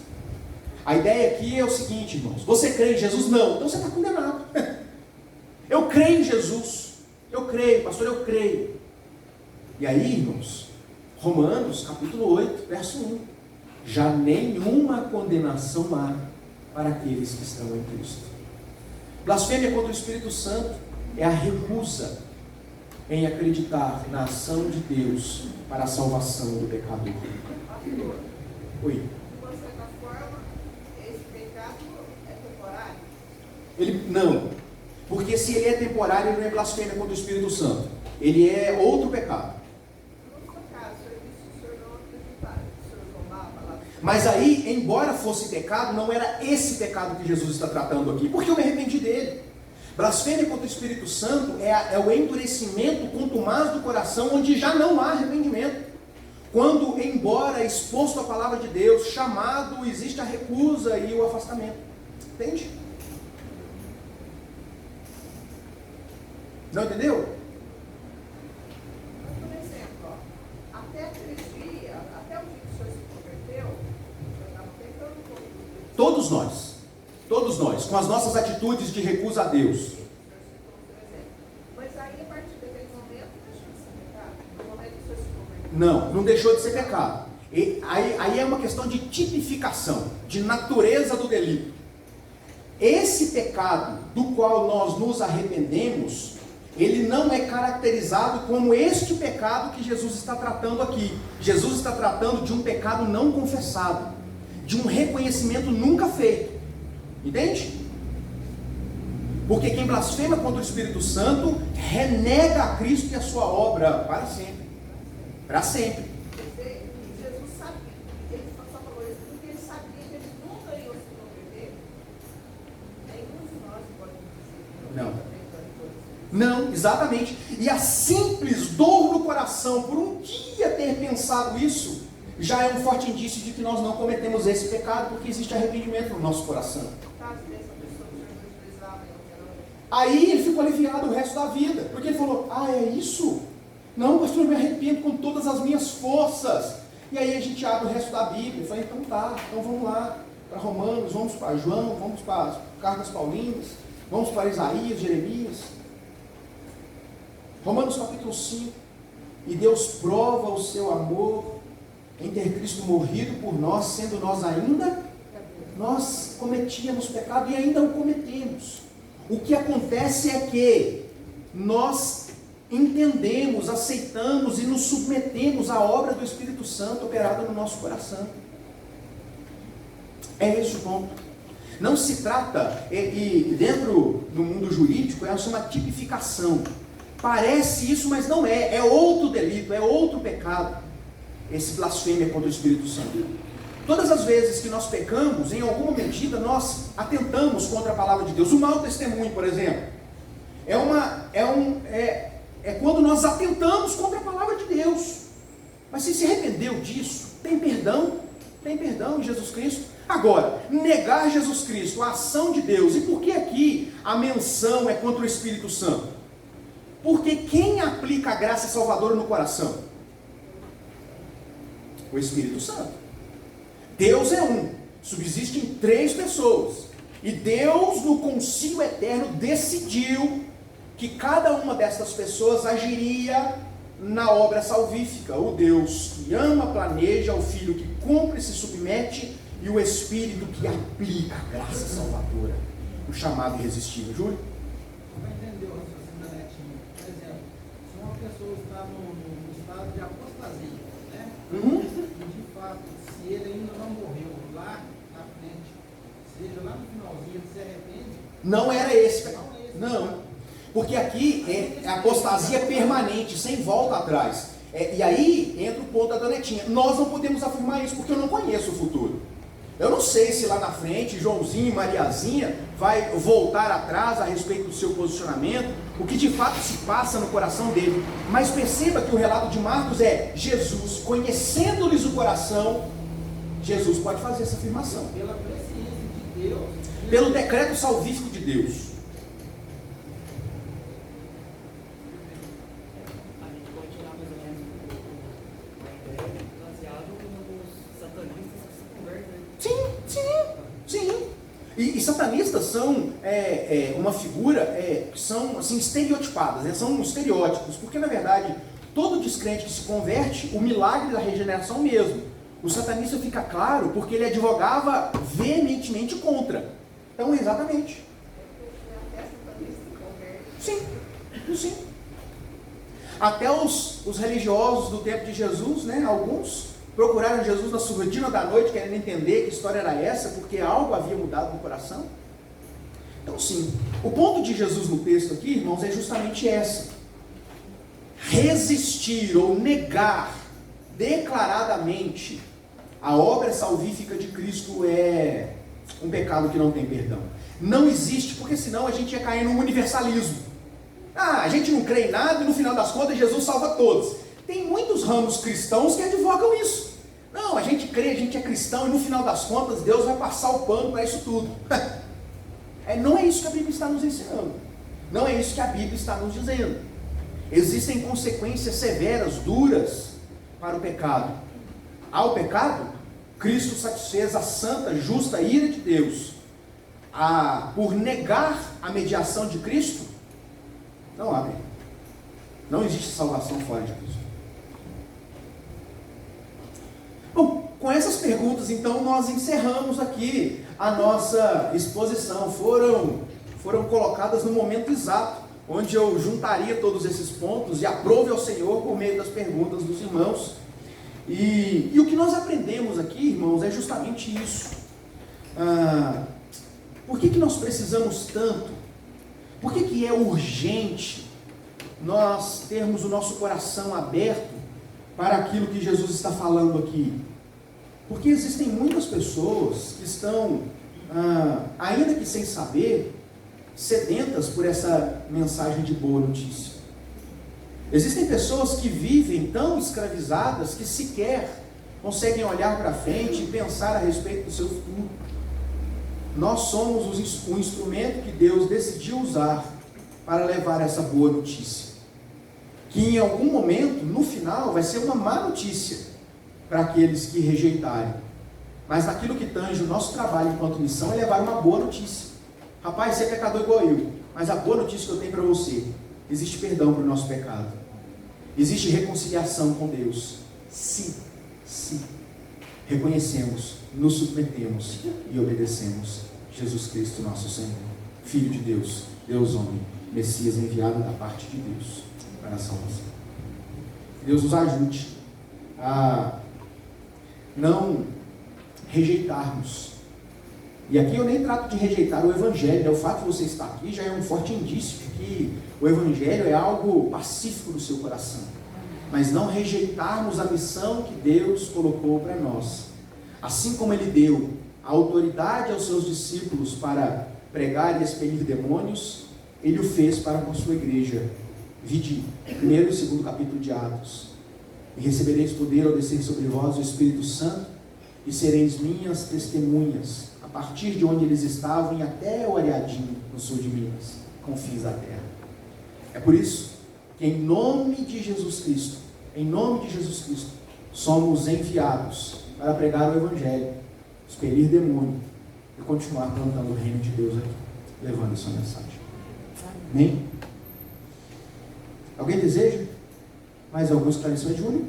A ideia aqui é o seguinte, irmãos: você crê em Jesus? Não, então você está condenado. Eu creio em Jesus, eu creio, pastor, eu creio. E aí, irmãos, Romanos capítulo 8, verso 1: já nenhuma condenação há para aqueles que estão em Cristo. Blasfêmia contra o Espírito Santo é a recusa em acreditar na ação de Deus para a salvação do pecador. Oi. De certa forma, esse pecado é temporário? Não, porque se ele é temporário, ele não é blasfêmia contra o Espírito Santo, ele é outro pecado. No seu caso, o senhor não acreditava, o senhor roubava lá? Mas aí, embora fosse pecado, não era esse pecado que Jesus está tratando aqui, porque eu me arrependi dele. Blasfêmia contra o Espírito Santo é o endurecimento contumaz do coração, onde já não há arrependimento. Quando, embora exposto à palavra de Deus, chamado, existe a recusa e o afastamento. Entende? Não entendeu? Mas, por exemplo, ó, até aquele dia, até o dia que o senhor se converteu, o senhor estava pecando um pouco. Todos nós, com as nossas atitudes de recusa a Deus. O senhor citou um exemplo. Mas aí, a partir daquele momento, deixou de ser pecado. No momento que o senhor se converteu. Não deixou de ser pecado. E aí é uma questão de tipificação, de natureza do delito. Esse pecado do qual nós nos arrependemos, ele não é caracterizado como este pecado que Jesus está tratando aqui. Jesus está tratando de um pecado não confessado, de um reconhecimento nunca feito. Entende? Porque quem blasfema contra o Espírito Santo renega a Cristo e a sua obra para sempre. Para sempre. Quer dizer, Jesus sabia, ele só falou isso porque ele sabia que eles nunca iam se converter. Nenhum de nós pode dizer que Não. está pecando todos. Não, exatamente. E a simples dor no coração por um dia ter pensado isso, já é um forte indício de que nós não cometemos esse pecado, porque existe arrependimento no nosso coração. Caso dessa pessoa que Jesus utilizava em outra. Aí ele ficou aliviado o resto da vida, porque ele falou, é isso? Não, pastor, eu me arrependo com todas as minhas forças. E aí a gente abre o resto da Bíblia e fala, então tá, então vamos lá para Romanos, vamos para João, vamos para as cartas paulinas, vamos para Isaías, Jeremias. Romanos capítulo 5, e Deus prova o seu amor em ter Cristo morrido por nós, sendo nós cometíamos pecado e ainda o cometemos. O que acontece é que nós entendemos, aceitamos e nos submetemos à obra do Espírito Santo operada no nosso coração. É esse o ponto. Não se trata, e dentro do mundo jurídico, é uma tipificação. Parece isso, mas não é. É outro delito, é outro pecado. Esse blasfêmia contra o Espírito Santo. Todas as vezes que nós pecamos, em alguma medida, nós atentamos contra a palavra de Deus. O mau testemunho, por exemplo, é quando nós atentamos contra a palavra de Deus. Mas se arrependeu disso, tem perdão em Jesus Cristo. Agora, negar Jesus Cristo, a ação de Deus, e por que aqui a menção é contra o Espírito Santo? Porque quem aplica a graça salvadora no coração? O Espírito Santo. Deus é um, subsistem 3 pessoas, e Deus no concílio eterno decidiu que cada uma dessas pessoas agiria na obra salvífica. O Deus que ama, planeja, o Filho que cumpre, se submete, e o Espírito que aplica a graça salvadora, o chamado irresistível. Júlio? Para entender o raciocínio da Netinho, por exemplo, se uma pessoa está no estado de apostasia, né? E de fato, se ele ainda não morreu lá na frente, seja lá no finalzinho, ele se arrepende. Não era esse pecado. Não. Porque aqui é apostasia permanente, sem volta atrás. E aí entra o ponto da Netinha. Nós não podemos afirmar isso porque eu não conheço o futuro. Eu não sei se lá na frente Joãozinho e Mariazinha vai voltar atrás a respeito do seu posicionamento, o que de fato se passa no coração dele. Mas perceba que o relato de Marcos é Jesus, conhecendo-lhes o coração, Jesus pode fazer essa afirmação. Pela presciência de Deus. Pelo decreto salvífico de Deus. A gente pode tirar mais ou menos uma ideia baseado nos satanistas que se convertem. Sim. E satanistas são uma figura que são assim, estereotipadas, né? São estereótipos, porque na verdade todo descrente que se converte, o milagre da regeneração mesmo. O satanista fica claro porque ele advogava veementemente contra. Então, exatamente. Sim. Até os religiosos do tempo de Jesus, né, alguns procuraram Jesus na surdina da noite, querendo entender que história era essa, porque algo havia mudado no coração. Então, sim, o ponto de Jesus no texto aqui, irmãos, é justamente essa. Resistir ou negar declaradamente a obra salvífica de Cristo é um pecado que não tem perdão. Não existe, porque senão a gente ia cair num universalismo. A gente não crê em nada e no final das contas Jesus salva todos. Tem muitos ramos cristãos que advogam isso. Não, a gente crê, a gente é cristão e no final das contas Deus vai passar o pano para isso tudo. Não é isso que a Bíblia está nos ensinando. Não é isso que a Bíblia está nos dizendo. Existem consequências severas, duras para o pecado. Ao pecado, Cristo satisfez a santa, justa ira de Deus. Por negar a mediação de Cristo, não há pecado. Não existe salvação fora de Cristo. Bom, com essas perguntas, então, nós encerramos aqui a nossa exposição. Foram colocadas no momento exato, onde eu juntaria todos esses pontos e aprove ao Senhor por meio das perguntas dos irmãos. E o que nós aprendemos aqui, irmãos, é justamente isso. Por que nós precisamos tanto? Por que é urgente nós termos o nosso coração aberto para aquilo que Jesus está falando aqui? Porque existem muitas pessoas que estão, ainda que sem saber, sedentas por essa mensagem de boa notícia. Existem pessoas que vivem tão escravizadas que sequer conseguem olhar para frente e pensar a respeito do seu futuro. Nós somos o instrumento que Deus decidiu usar para levar essa boa notícia, que em algum momento, no final, vai ser uma má notícia para aqueles que rejeitarem. Mas naquilo que tange o nosso trabalho enquanto missão é levar uma boa notícia. Rapaz, você é pecador igual eu, mas a boa notícia que eu tenho para você: existe perdão para o nosso pecado, existe reconciliação com Deus, se reconhecemos, nos submetemos e obedecemos Jesus Cristo nosso Senhor, Filho de Deus, Deus homem, Messias enviado da parte de Deus para a salvação. Deus nos ajude a não rejeitarmos. E aqui eu nem trato de rejeitar o Evangelho. O fato de você estar aqui já é um forte indício de que o Evangelho é algo pacífico no seu coração. Mas não rejeitarmos a missão que Deus colocou para nós. Assim como Ele deu a autoridade aos seus discípulos para pregar e expelir demônios, Ele o fez para com a sua igreja. Vide 1º e 2º capítulo de Atos. E recebereis poder ao descer sobre vós o Espírito Santo, e sereis minhas testemunhas, a partir de onde eles estavam e até o Areadinho, no sul de Minas, confins da terra. É por isso que em nome de Jesus Cristo, somos enviados para pregar o Evangelho, expelir demônio e continuar plantando o reino de Deus aqui, levando essa mensagem. Amém? Alguém deseja mais algum esclarecimento, Júlio?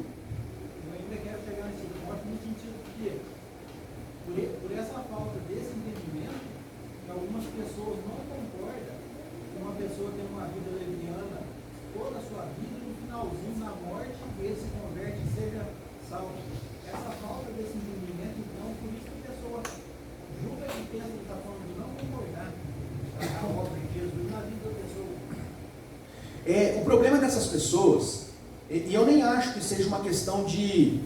Eu ainda quero chegar nesse ponto no sentido que, por essa falta desse entendimento, que algumas pessoas não concordam com uma pessoa ter uma vida leviana toda a sua vida, no finalzinho, na morte, ele se converte e seja salvo. Essa falta desse entendimento, então, por isso que a pessoa julga e pensa dessa forma de não concordar com a obra de Jesus na vida da pessoa. O problema dessas pessoas, e eu nem acho que seja uma questão de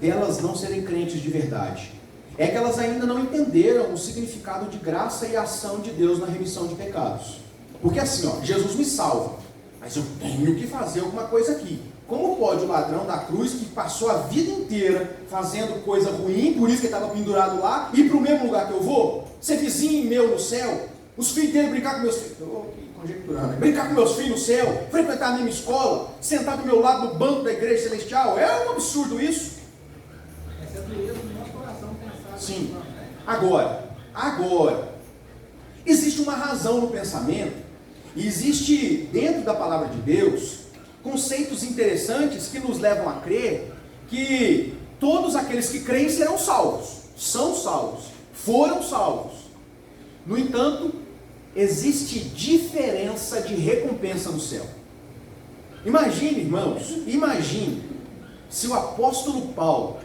delas não serem crentes de verdade, é que elas ainda não entenderam o significado de graça e ação de Deus na remissão de pecados. Porque assim, Jesus me salva, mas eu tenho que fazer alguma coisa aqui. Como pode o ladrão da cruz, que passou a vida inteira fazendo coisa ruim, por isso que ele estava pendurado lá, ir para o mesmo lugar que eu vou? Ser vizinho meu no céu? Os filhos dele brincar com meus filhos? Estou aqui conjecturando. Brincar com meus filhos no céu? Frequentar a mesma escola? Sentar do meu lado no banco da igreja celestial? É um absurdo isso. Essa é a dureza do nosso coração pensar. Sim. Agora, existe uma razão no pensamento, e existe dentro da palavra de Deus conceitos interessantes que nos levam a crer que todos aqueles que creem serão salvos, são salvos, foram salvos. No entanto, existe diferença de recompensa no céu. Imagine, irmãos, se o apóstolo Paulo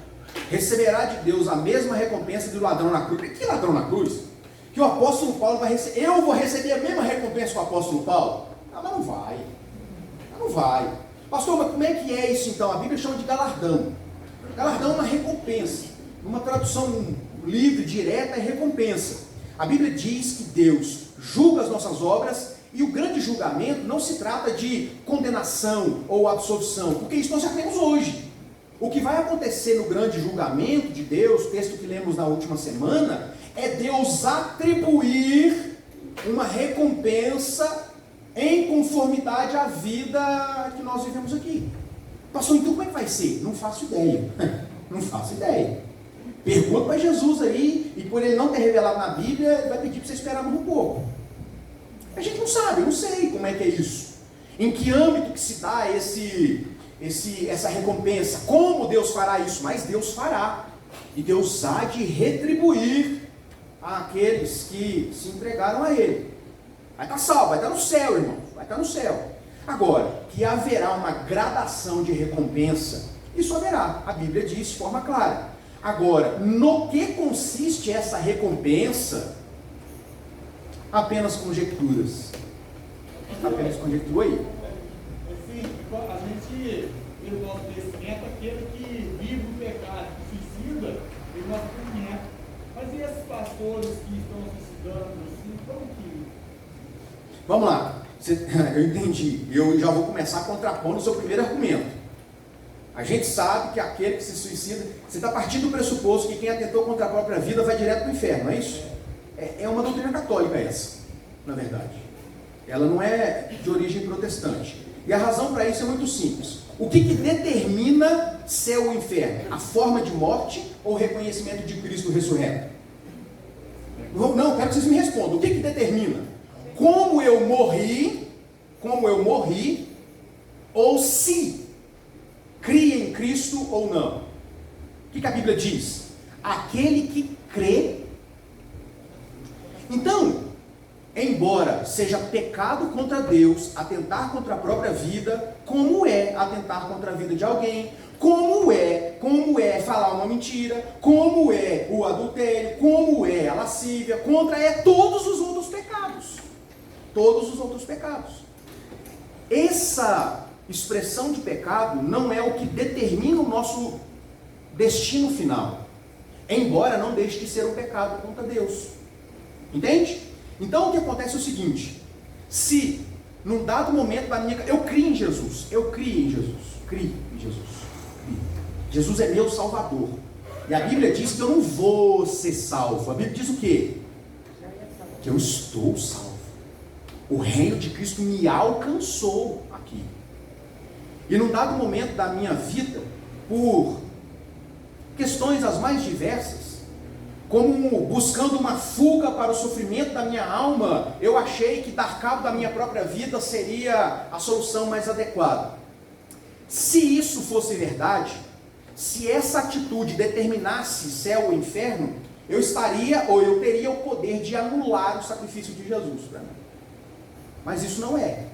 receberá de Deus a mesma recompensa do ladrão na cruz. Que ladrão na cruz? Que o apóstolo Paulo vai receber, eu vou receber a mesma recompensa que o apóstolo Paulo? Mas não vai. Não vai. Pastor, mas como é que é isso então? A Bíblia chama de galardão. Galardão é uma recompensa. numa tradução livre, direta, é recompensa. A Bíblia diz que Deus julga as nossas obras e o grande julgamento não se trata de condenação ou absolvição, porque isso nós já temos hoje. O que vai acontecer no grande julgamento de Deus, texto que lemos na última semana, é Deus atribuir uma recompensa em conformidade à vida que nós vivemos aqui. Pastor, então como é que vai ser? Não faço ideia. Não faço ideia. Pergunta para Jesus aí, e por ele não ter revelado na Bíblia, ele vai pedir para você esperar um pouco. A gente não sabe, eu não sei como é que é isso. Em que âmbito que se dá essa recompensa? Como Deus fará isso? Mas Deus fará. E Deus há de retribuir àqueles que se entregaram a Ele. Vai estar salvo, vai estar no céu, irmão. Vai estar no céu. Agora, que haverá uma gradação de recompensa, isso haverá. A Bíblia diz de forma clara. Agora, no que consiste essa recompensa? Apenas conjecturas. Apenas conjectura aí. Assim, a gente, pelo nosso conhecimento, aquele que vive o pecado, que suicida, ele não conhece. Mas e esses pastores que estão suicidando, assim, como que... Vamos lá. Eu entendi. Eu já vou começar contrapondo o seu primeiro argumento. A gente sabe que aquele que se suicida, você está partindo do pressuposto que quem atentou contra a própria vida vai direto para o inferno, não é isso? É uma doutrina católica essa, na verdade. Ela não é de origem protestante. E a razão para isso é muito simples. O que determina céu ou inferno? A forma de morte ou o reconhecimento de Cristo ressurreto? Não, quero que vocês me respondam. O que determina? Como eu morri, ou se cria em Cristo ou não. O que a Bíblia diz? Aquele que crê. Então, embora seja pecado contra Deus, atentar contra a própria vida, como é atentar contra a vida de alguém, como é falar uma mentira, como é o adultério, como é a lascívia, todos os outros pecados. Todos os outros pecados. Essa expressão de pecado não é o que determina o nosso destino final, embora não deixe de ser um pecado contra Deus. Entende? Então o que acontece é o seguinte: se num dado momento da minha... Eu criei em Jesus. Jesus é meu Salvador. E a Bíblia diz que eu não vou ser salvo. A Bíblia diz o quê? Que eu estou salvo. O reino de Cristo me alcançou aqui. E num dado momento da minha vida, por questões as mais diversas, como buscando uma fuga para o sofrimento da minha alma, eu achei que dar cabo da minha própria vida seria a solução mais adequada. Se isso fosse verdade, se essa atitude determinasse céu ou inferno, eu teria o poder de anular o sacrifício de Jesus para mim. Mas isso não é.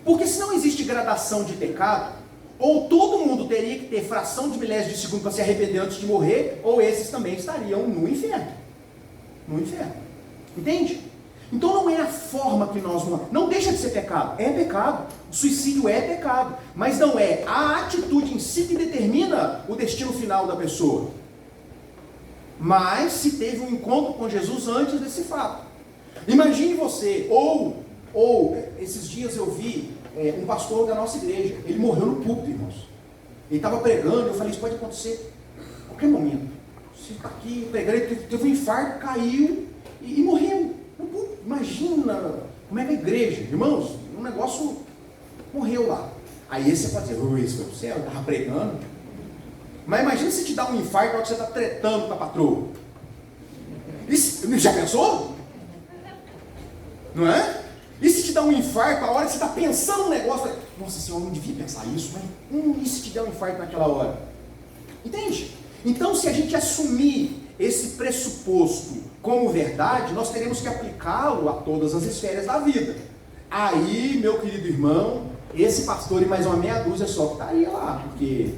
Porque se não existe gradação de pecado, ou todo mundo teria que ter fração de milésimos de segundo para se arrepender antes de morrer, ou esses também estariam no inferno. No inferno. Entende? Então não é a forma que nós... Não deixa de ser pecado. É pecado. O suicídio é pecado. Mas não é a atitude em si que determina o destino final da pessoa. Mas se teve um encontro com Jesus antes desse fato. Imagine você, ou esses dias eu vi um pastor da nossa igreja, ele morreu no púlpito, irmãos. Ele estava pregando, eu falei, isso pode acontecer a qualquer momento. Você está aqui pregando, ele teve um infarto, caiu e morreu no púlpito. Imagina como é que a igreja, irmãos, um negócio morreu lá. Aí esse você pode dizer, esse foi pro céu, estava pregando. Mas imagina se te dá um infarto na hora que você está tretando com a patroa. Isso, já pensou? Não é? E se te dá um infarto, a hora que você está pensando no negócio, nossa senhora, não devia pensar isso, mas e se te der um infarto naquela hora? Entende? Então, se a gente assumir esse pressuposto como verdade, nós teremos que aplicá-lo a todas as esferas da vida. Aí, meu querido irmão, esse pastor e mais uma meia dúzia só que estaria lá, porque...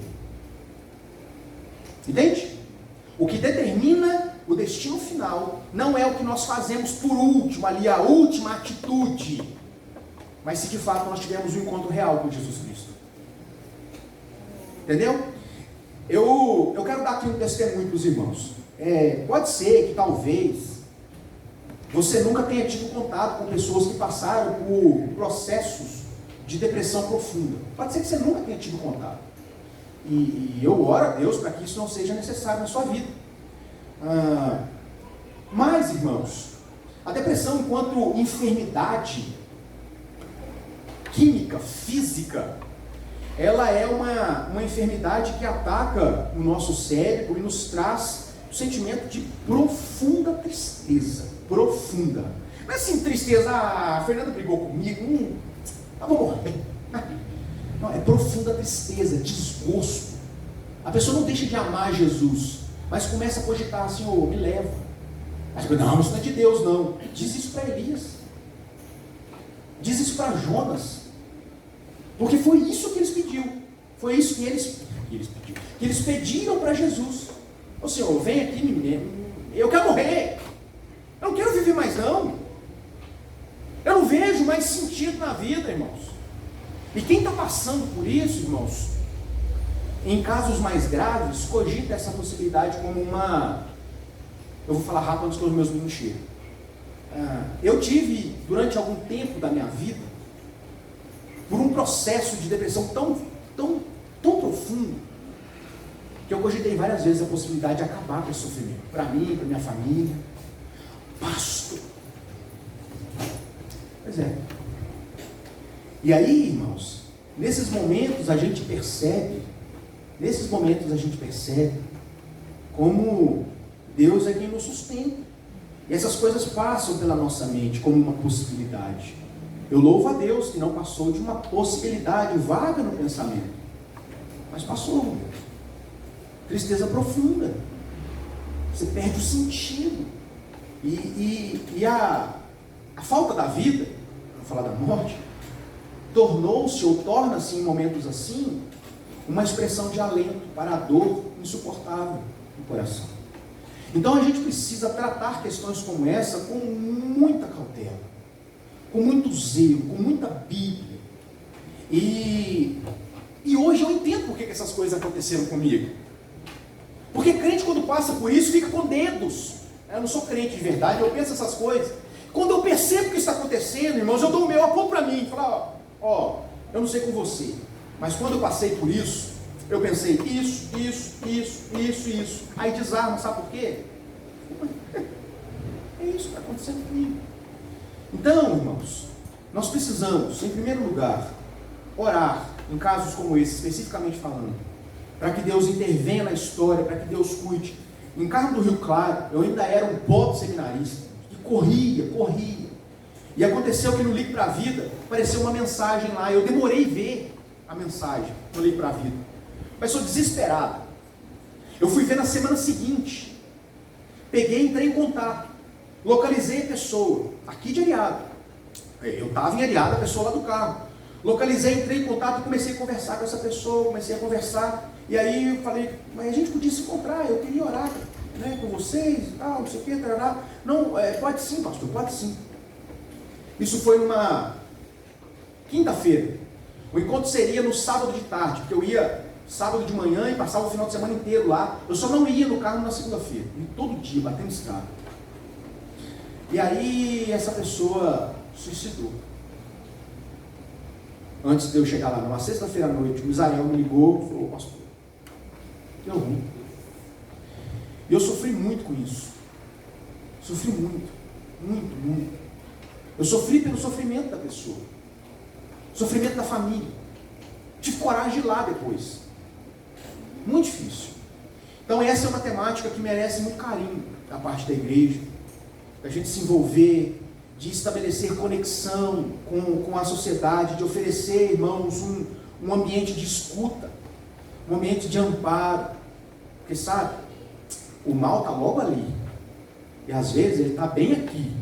Entende? O que determina o destino final não é o que nós fazemos por último, ali a última atitude, mas se de fato nós tivermos um encontro real com Jesus Cristo. Entendeu? Eu quero dar aqui um testemunho para os irmãos. Pode ser que talvez você nunca tenha tido contato com pessoas que passaram por processos de depressão profunda. Pode ser que você nunca tenha tido contato. E eu oro a Deus para que isso não seja necessário na sua vida. Mas, irmãos, a depressão enquanto enfermidade química, física, ela é uma enfermidade que ataca o nosso cérebro e nos traz um sentimento de profunda tristeza. Profunda. Não é assim, tristeza, a Fernanda brigou comigo, eu vou morrer. Não, é profunda tristeza, desgosto. A pessoa não deixa de amar Jesus, mas começa a cogitar, Senhor, me leva. Mas, não, isso não é de Deus, não. Diz isso para Elias. Diz isso para Jonas. Porque foi isso que eles pediram. Foi isso que eles pediram para Jesus. Ô Senhor, vem aqui, menino. Eu quero morrer. Eu não quero viver mais, não. Eu não vejo mais sentido na vida, irmãos. E quem está passando por isso, irmãos, em casos mais graves, cogita essa possibilidade como uma... Eu vou falar rápido antes que os meus meninos cheguem. Eu tive, durante algum tempo da minha vida, por um processo de depressão tão profundo, que eu cogitei várias vezes a possibilidade de acabar com esse sofrimento. Para mim, para minha família. Pastor. Pois é. E aí, irmãos, nesses momentos a gente percebe como Deus é quem nos sustenta. E essas coisas passam pela nossa mente como uma possibilidade. Eu louvo a Deus que não passou de uma possibilidade vaga no pensamento, mas passou. Tristeza profunda. Você perde o sentido. E a falta da vida, vamos falar da morte, tornou-se ou torna-se em momentos assim uma expressão de alento para a dor insuportável no coração. Então a gente precisa tratar questões como essa com muita cautela, com muito zelo, com muita Bíblia. E hoje eu entendo por que essas coisas aconteceram comigo. Porque crente, quando passa por isso, fica com dedos. Eu não sou crente de verdade, eu penso essas coisas. Quando eu percebo que isso está acontecendo, irmãos, eu dou o meu aponto para mim, falo, eu não sei com você, mas quando eu passei por isso, eu pensei isso. Aí desarma, sabe por quê? É isso que está acontecendo comigo. Então, irmãos, nós precisamos, em primeiro lugar, orar, em casos como esse, especificamente falando, para que Deus intervenha na história, para que Deus cuide. Em Carmo do Rio Claro, eu ainda era um pobre seminarista, que corria. E aconteceu que no Ligue para a Vida, apareceu uma mensagem lá, eu demorei a ver a mensagem no Ligue para a Vida, mas sou desesperado. Eu fui ver na semana seguinte, entrei em contato, localizei a pessoa, aqui de Areado, eu estava em Areado, a pessoa lá do carro, localizei, entrei em contato e comecei a conversar com essa pessoa, e aí eu falei, mas a gente podia se encontrar, eu queria orar, né, com vocês e tal, não sei o que, não, pode sim, pastor, pode sim. Isso foi numa quinta-feira. O encontro seria no sábado de tarde, porque eu ia sábado de manhã e passava o final de semana inteiro lá. Eu só não ia no carro na segunda-feira, ia todo dia, batendo estrada. E aí essa pessoa suicidou. Antes de eu chegar lá, numa sexta-feira à noite, o Israel me ligou e falou, pastor, deu ruim. E eu sofri muito com isso. Sofri muito. Eu sofri pelo sofrimento da pessoa. Sofrimento da família. Tive coragem de ir lá depois. Muito difícil. Então essa é uma temática que merece muito carinho da parte da igreja. Da gente se envolver, de estabelecer conexão com a sociedade, de oferecer, irmãos, um ambiente de escuta, um ambiente de amparo. Porque sabe, o mal está logo ali. E às vezes ele está bem aqui,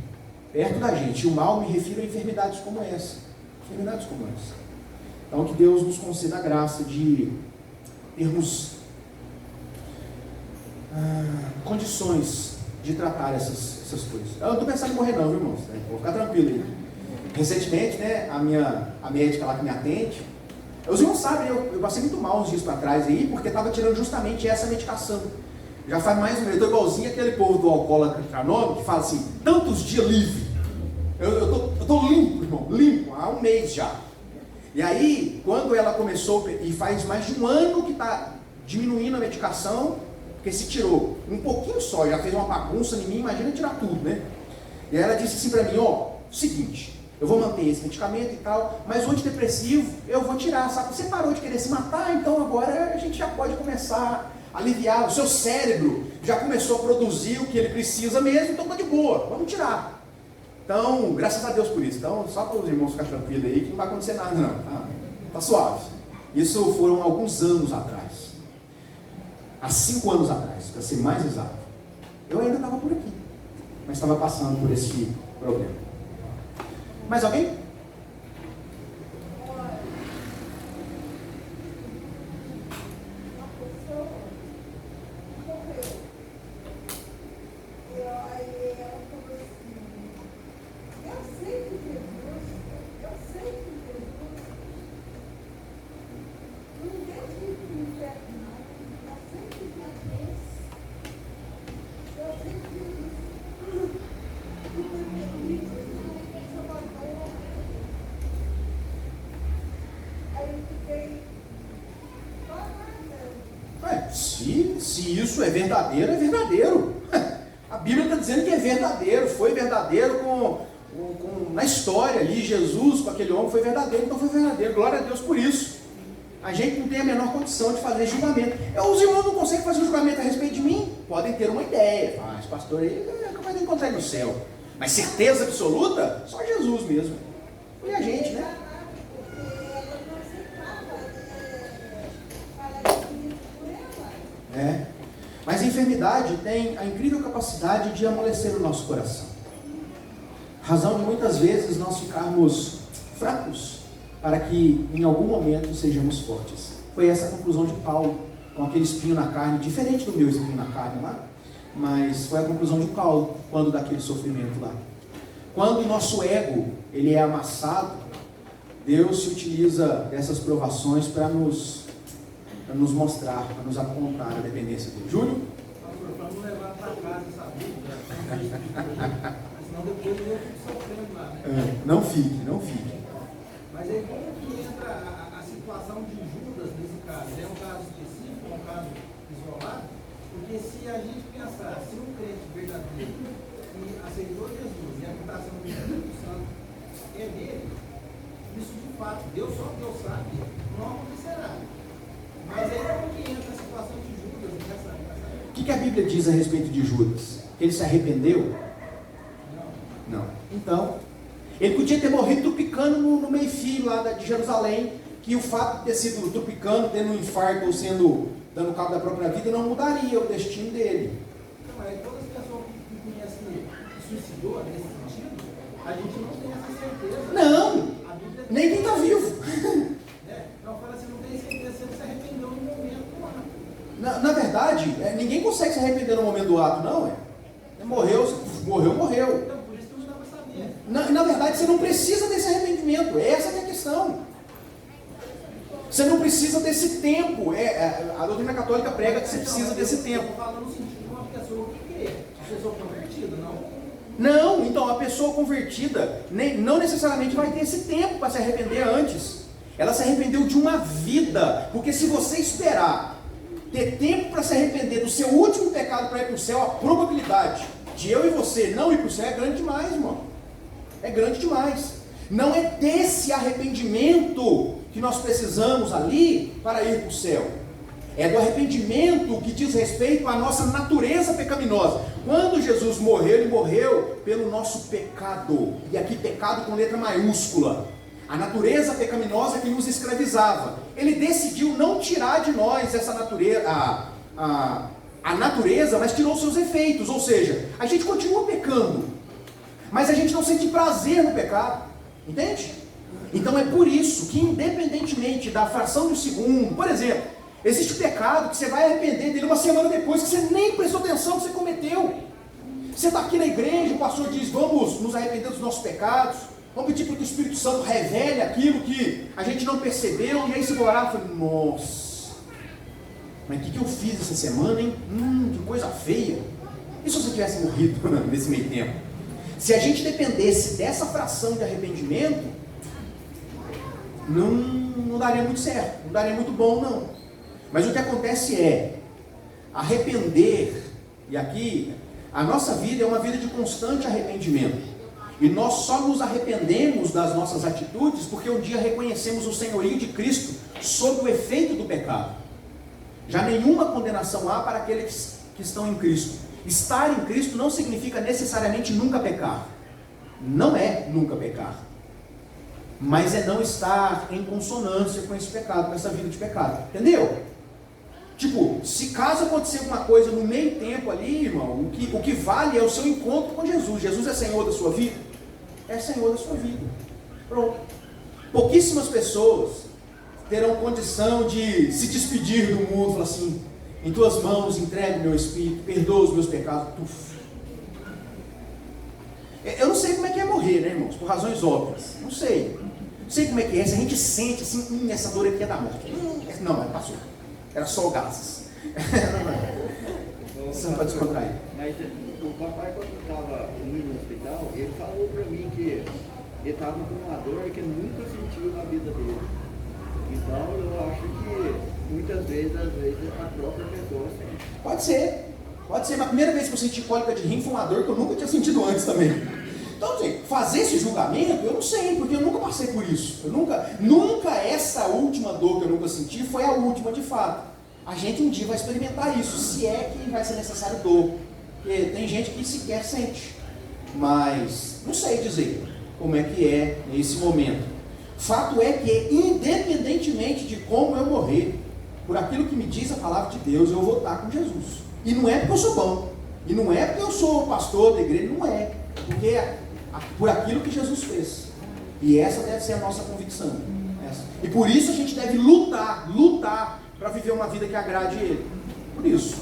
perto da gente. E o mal me refiro a enfermidades como essa. Então que Deus nos conceda a graça de termos condições de tratar essas coisas. Eu não estou pensando em morrer não, viu, irmãos? Vou ficar tranquilo aí. Recentemente, né, a médica lá que me atende, Os irmãos sabem, eu passei muito mal uns dias para trás aí, porque estava tirando justamente essa medicação. Já faz mais um mês, eu estou igualzinho aquele povo do alcoólatra anônimo que fala assim, tantos dias livre. Eu estou limpo, irmão, limpo, há um mês já. E aí, quando ela começou, e faz mais de um ano que está diminuindo a medicação, porque se tirou um pouquinho só, já fez uma bagunça em mim, imagina tirar tudo, né? E ela disse assim para mim, seguinte, eu vou manter esse medicamento e tal, mas o antidepressivo eu vou tirar, sabe? Você parou de querer se matar, então agora a gente já pode começar a aliviar, o seu cérebro já começou a produzir o que ele precisa mesmo, então tá de boa, vamos tirar. Então, graças a Deus por isso. Então, só para os irmãos ficarem tranquilos aí, que não vai acontecer nada não, tá suave. Isso foram alguns anos atrás, há 5 anos atrás, para ser mais exato. Eu ainda estava por aqui, mas estava passando por esse problema. Mais alguém? Se isso é verdadeiro, é verdadeiro. A Bíblia está dizendo que é verdadeiro, foi verdadeiro na história ali, Jesus com aquele homem foi verdadeiro, então foi verdadeiro, glória a Deus por isso. A gente não tem a menor condição de fazer julgamento. Os irmãos não conseguem fazer um julgamento a respeito de mim, podem ter uma ideia, esse pastor aí é capaz de encontrar no céu, mas certeza absoluta, só Jesus mesmo, e a gente, né? Mas a enfermidade tem a incrível capacidade de amolecer o nosso coração. Razão de muitas vezes nós ficarmos fracos para que em algum momento sejamos fortes. Foi essa a conclusão de Paulo, com aquele espinho na carne, diferente do meu espinho na carne lá, mas foi a conclusão de Paulo, quando daquele sofrimento lá. Quando o nosso ego ele é amassado, Deus se utiliza dessas provações para nos mostrar, para nos apontar a dependência dele. Júlio? Para não levar para casa essa dúvida, senão depois eu fico sofrendo lá, né? Não fique. Mas aí como que entra a situação de Judas nesse caso? É um caso específico, é um caso isolado? Porque se a gente pensar, se um crente verdadeiro que aceitou Jesus e a habitação do Espírito Santo é dele, isso de fato, só Deus sabe, não acontecerá. Mas aí como que entra a situação de Judas nessa... O que a Bíblia diz a respeito de Judas? Que ele se arrependeu? Não. Então, ele podia ter morrido tropicando no meio-fio lá de Jerusalém, que o fato de ter sido tropicando, tendo um infarto ou dando cabo da própria vida, não mudaria o destino dele. Não, mas todas as pessoas que conhecem que suicidou nesse sentido, a gente não tem essa certeza. Não, nem quem está vivo. Não, fala assim, não tem certeza se ele se arrependeu no momento do ato. Na verdade, ninguém consegue se arrepender no momento do ato, não. Morreu. Então, por isso que não dá para saber. Na verdade, você não precisa desse arrependimento. Essa que é a questão. Você não precisa desse tempo. A doutrina católica prega que você precisa desse tempo. Estou falando no sentido de uma pessoa que crê, uma pessoa convertida, não? Não, então a pessoa convertida não necessariamente vai ter esse tempo para se arrepender antes. Ela se arrependeu de uma vida. Porque se você esperar ter tempo para se arrepender do seu último pecado para ir para o céu, a probabilidade de eu e você não ir para o céu é grande demais, irmão. É grande demais. Não é desse arrependimento que nós precisamos ali para ir para o céu. É do arrependimento que diz respeito à nossa natureza pecaminosa. Quando Jesus morreu, ele morreu pelo nosso pecado. E aqui pecado com letra maiúscula. A natureza pecaminosa que nos escravizava. Ele decidiu não tirar de nós essa natureza, a natureza, mas tirou seus efeitos. Ou seja, a gente continua pecando, mas a gente não sente prazer no pecado. Entende? Então é por isso que, independentemente da fração de um segundo, por exemplo, existe pecado que você vai arrepender dele uma semana depois, que você nem prestou atenção que você cometeu. Você está aqui na igreja, o pastor diz, vamos nos arrepender dos nossos pecados. Vamos pedir para que o Espírito Santo revele aquilo que a gente não percebeu. E aí você vai orar e fala, nossa, mas o que eu fiz essa semana, hein? Que coisa feia. E se você tivesse morrido nesse meio tempo? Se a gente dependesse dessa fração de arrependimento, não daria muito certo, não daria muito bom não. Mas o que acontece é, arrepender, e aqui, a nossa vida é uma vida de constante arrependimento. E nós só nos arrependemos das nossas atitudes porque um dia reconhecemos o senhorio de Cristo sob o efeito do pecado. Já nenhuma condenação há para aqueles que estão em Cristo. Estar em Cristo não significa necessariamente nunca pecar. Não é nunca pecar. Mas é não estar em consonância com esse pecado, com essa vida de pecado. Entendeu? Tipo, se caso acontecer alguma coisa no meio tempo ali, irmão, o que vale é o seu encontro com Jesus. Jesus é Senhor da sua vida? É Senhor da sua vida. Pronto. Pouquíssimas pessoas terão condição de se despedir do mundo, falar assim, em tuas mãos entrego o meu espírito, perdoa os meus pecados. Tuf. Eu não sei como é que é morrer, né, irmãos? Por razões óbvias. Não sei. Não sei como é que é. Se a gente sente assim, essa dor aqui é da morte. Não, mas passou. Era só gases. Só para descontrair. Mas o papai, quando estava indo no hospital, ele falou para mim que ele estava com uma dor que nunca sentiu na vida dele. Então eu acho que muitas vezes, às vezes, a própria pessoa sente. Pode ser. Pode ser. Mas a primeira vez que eu senti cólica de rim foi uma dor que eu nunca tinha sentido antes também. Então, assim, fazer esse julgamento, eu não sei, porque eu nunca passei por isso. Eu nunca essa última dor que eu nunca senti foi a última de fato. A gente um dia vai experimentar isso, se é que vai ser necessário dor. Porque tem gente que sequer sente. Mas não sei dizer como é que é nesse momento. Fato é que, independentemente de como eu morrer, por aquilo que me diz a palavra de Deus, eu vou estar com Jesus. E não é porque eu sou bom. E não é porque eu sou pastor da igreja, não é. Porque é por aquilo que Jesus fez. E essa deve ser a nossa convicção. E por isso a gente deve lutar para viver uma vida que agrade Ele. Por isso.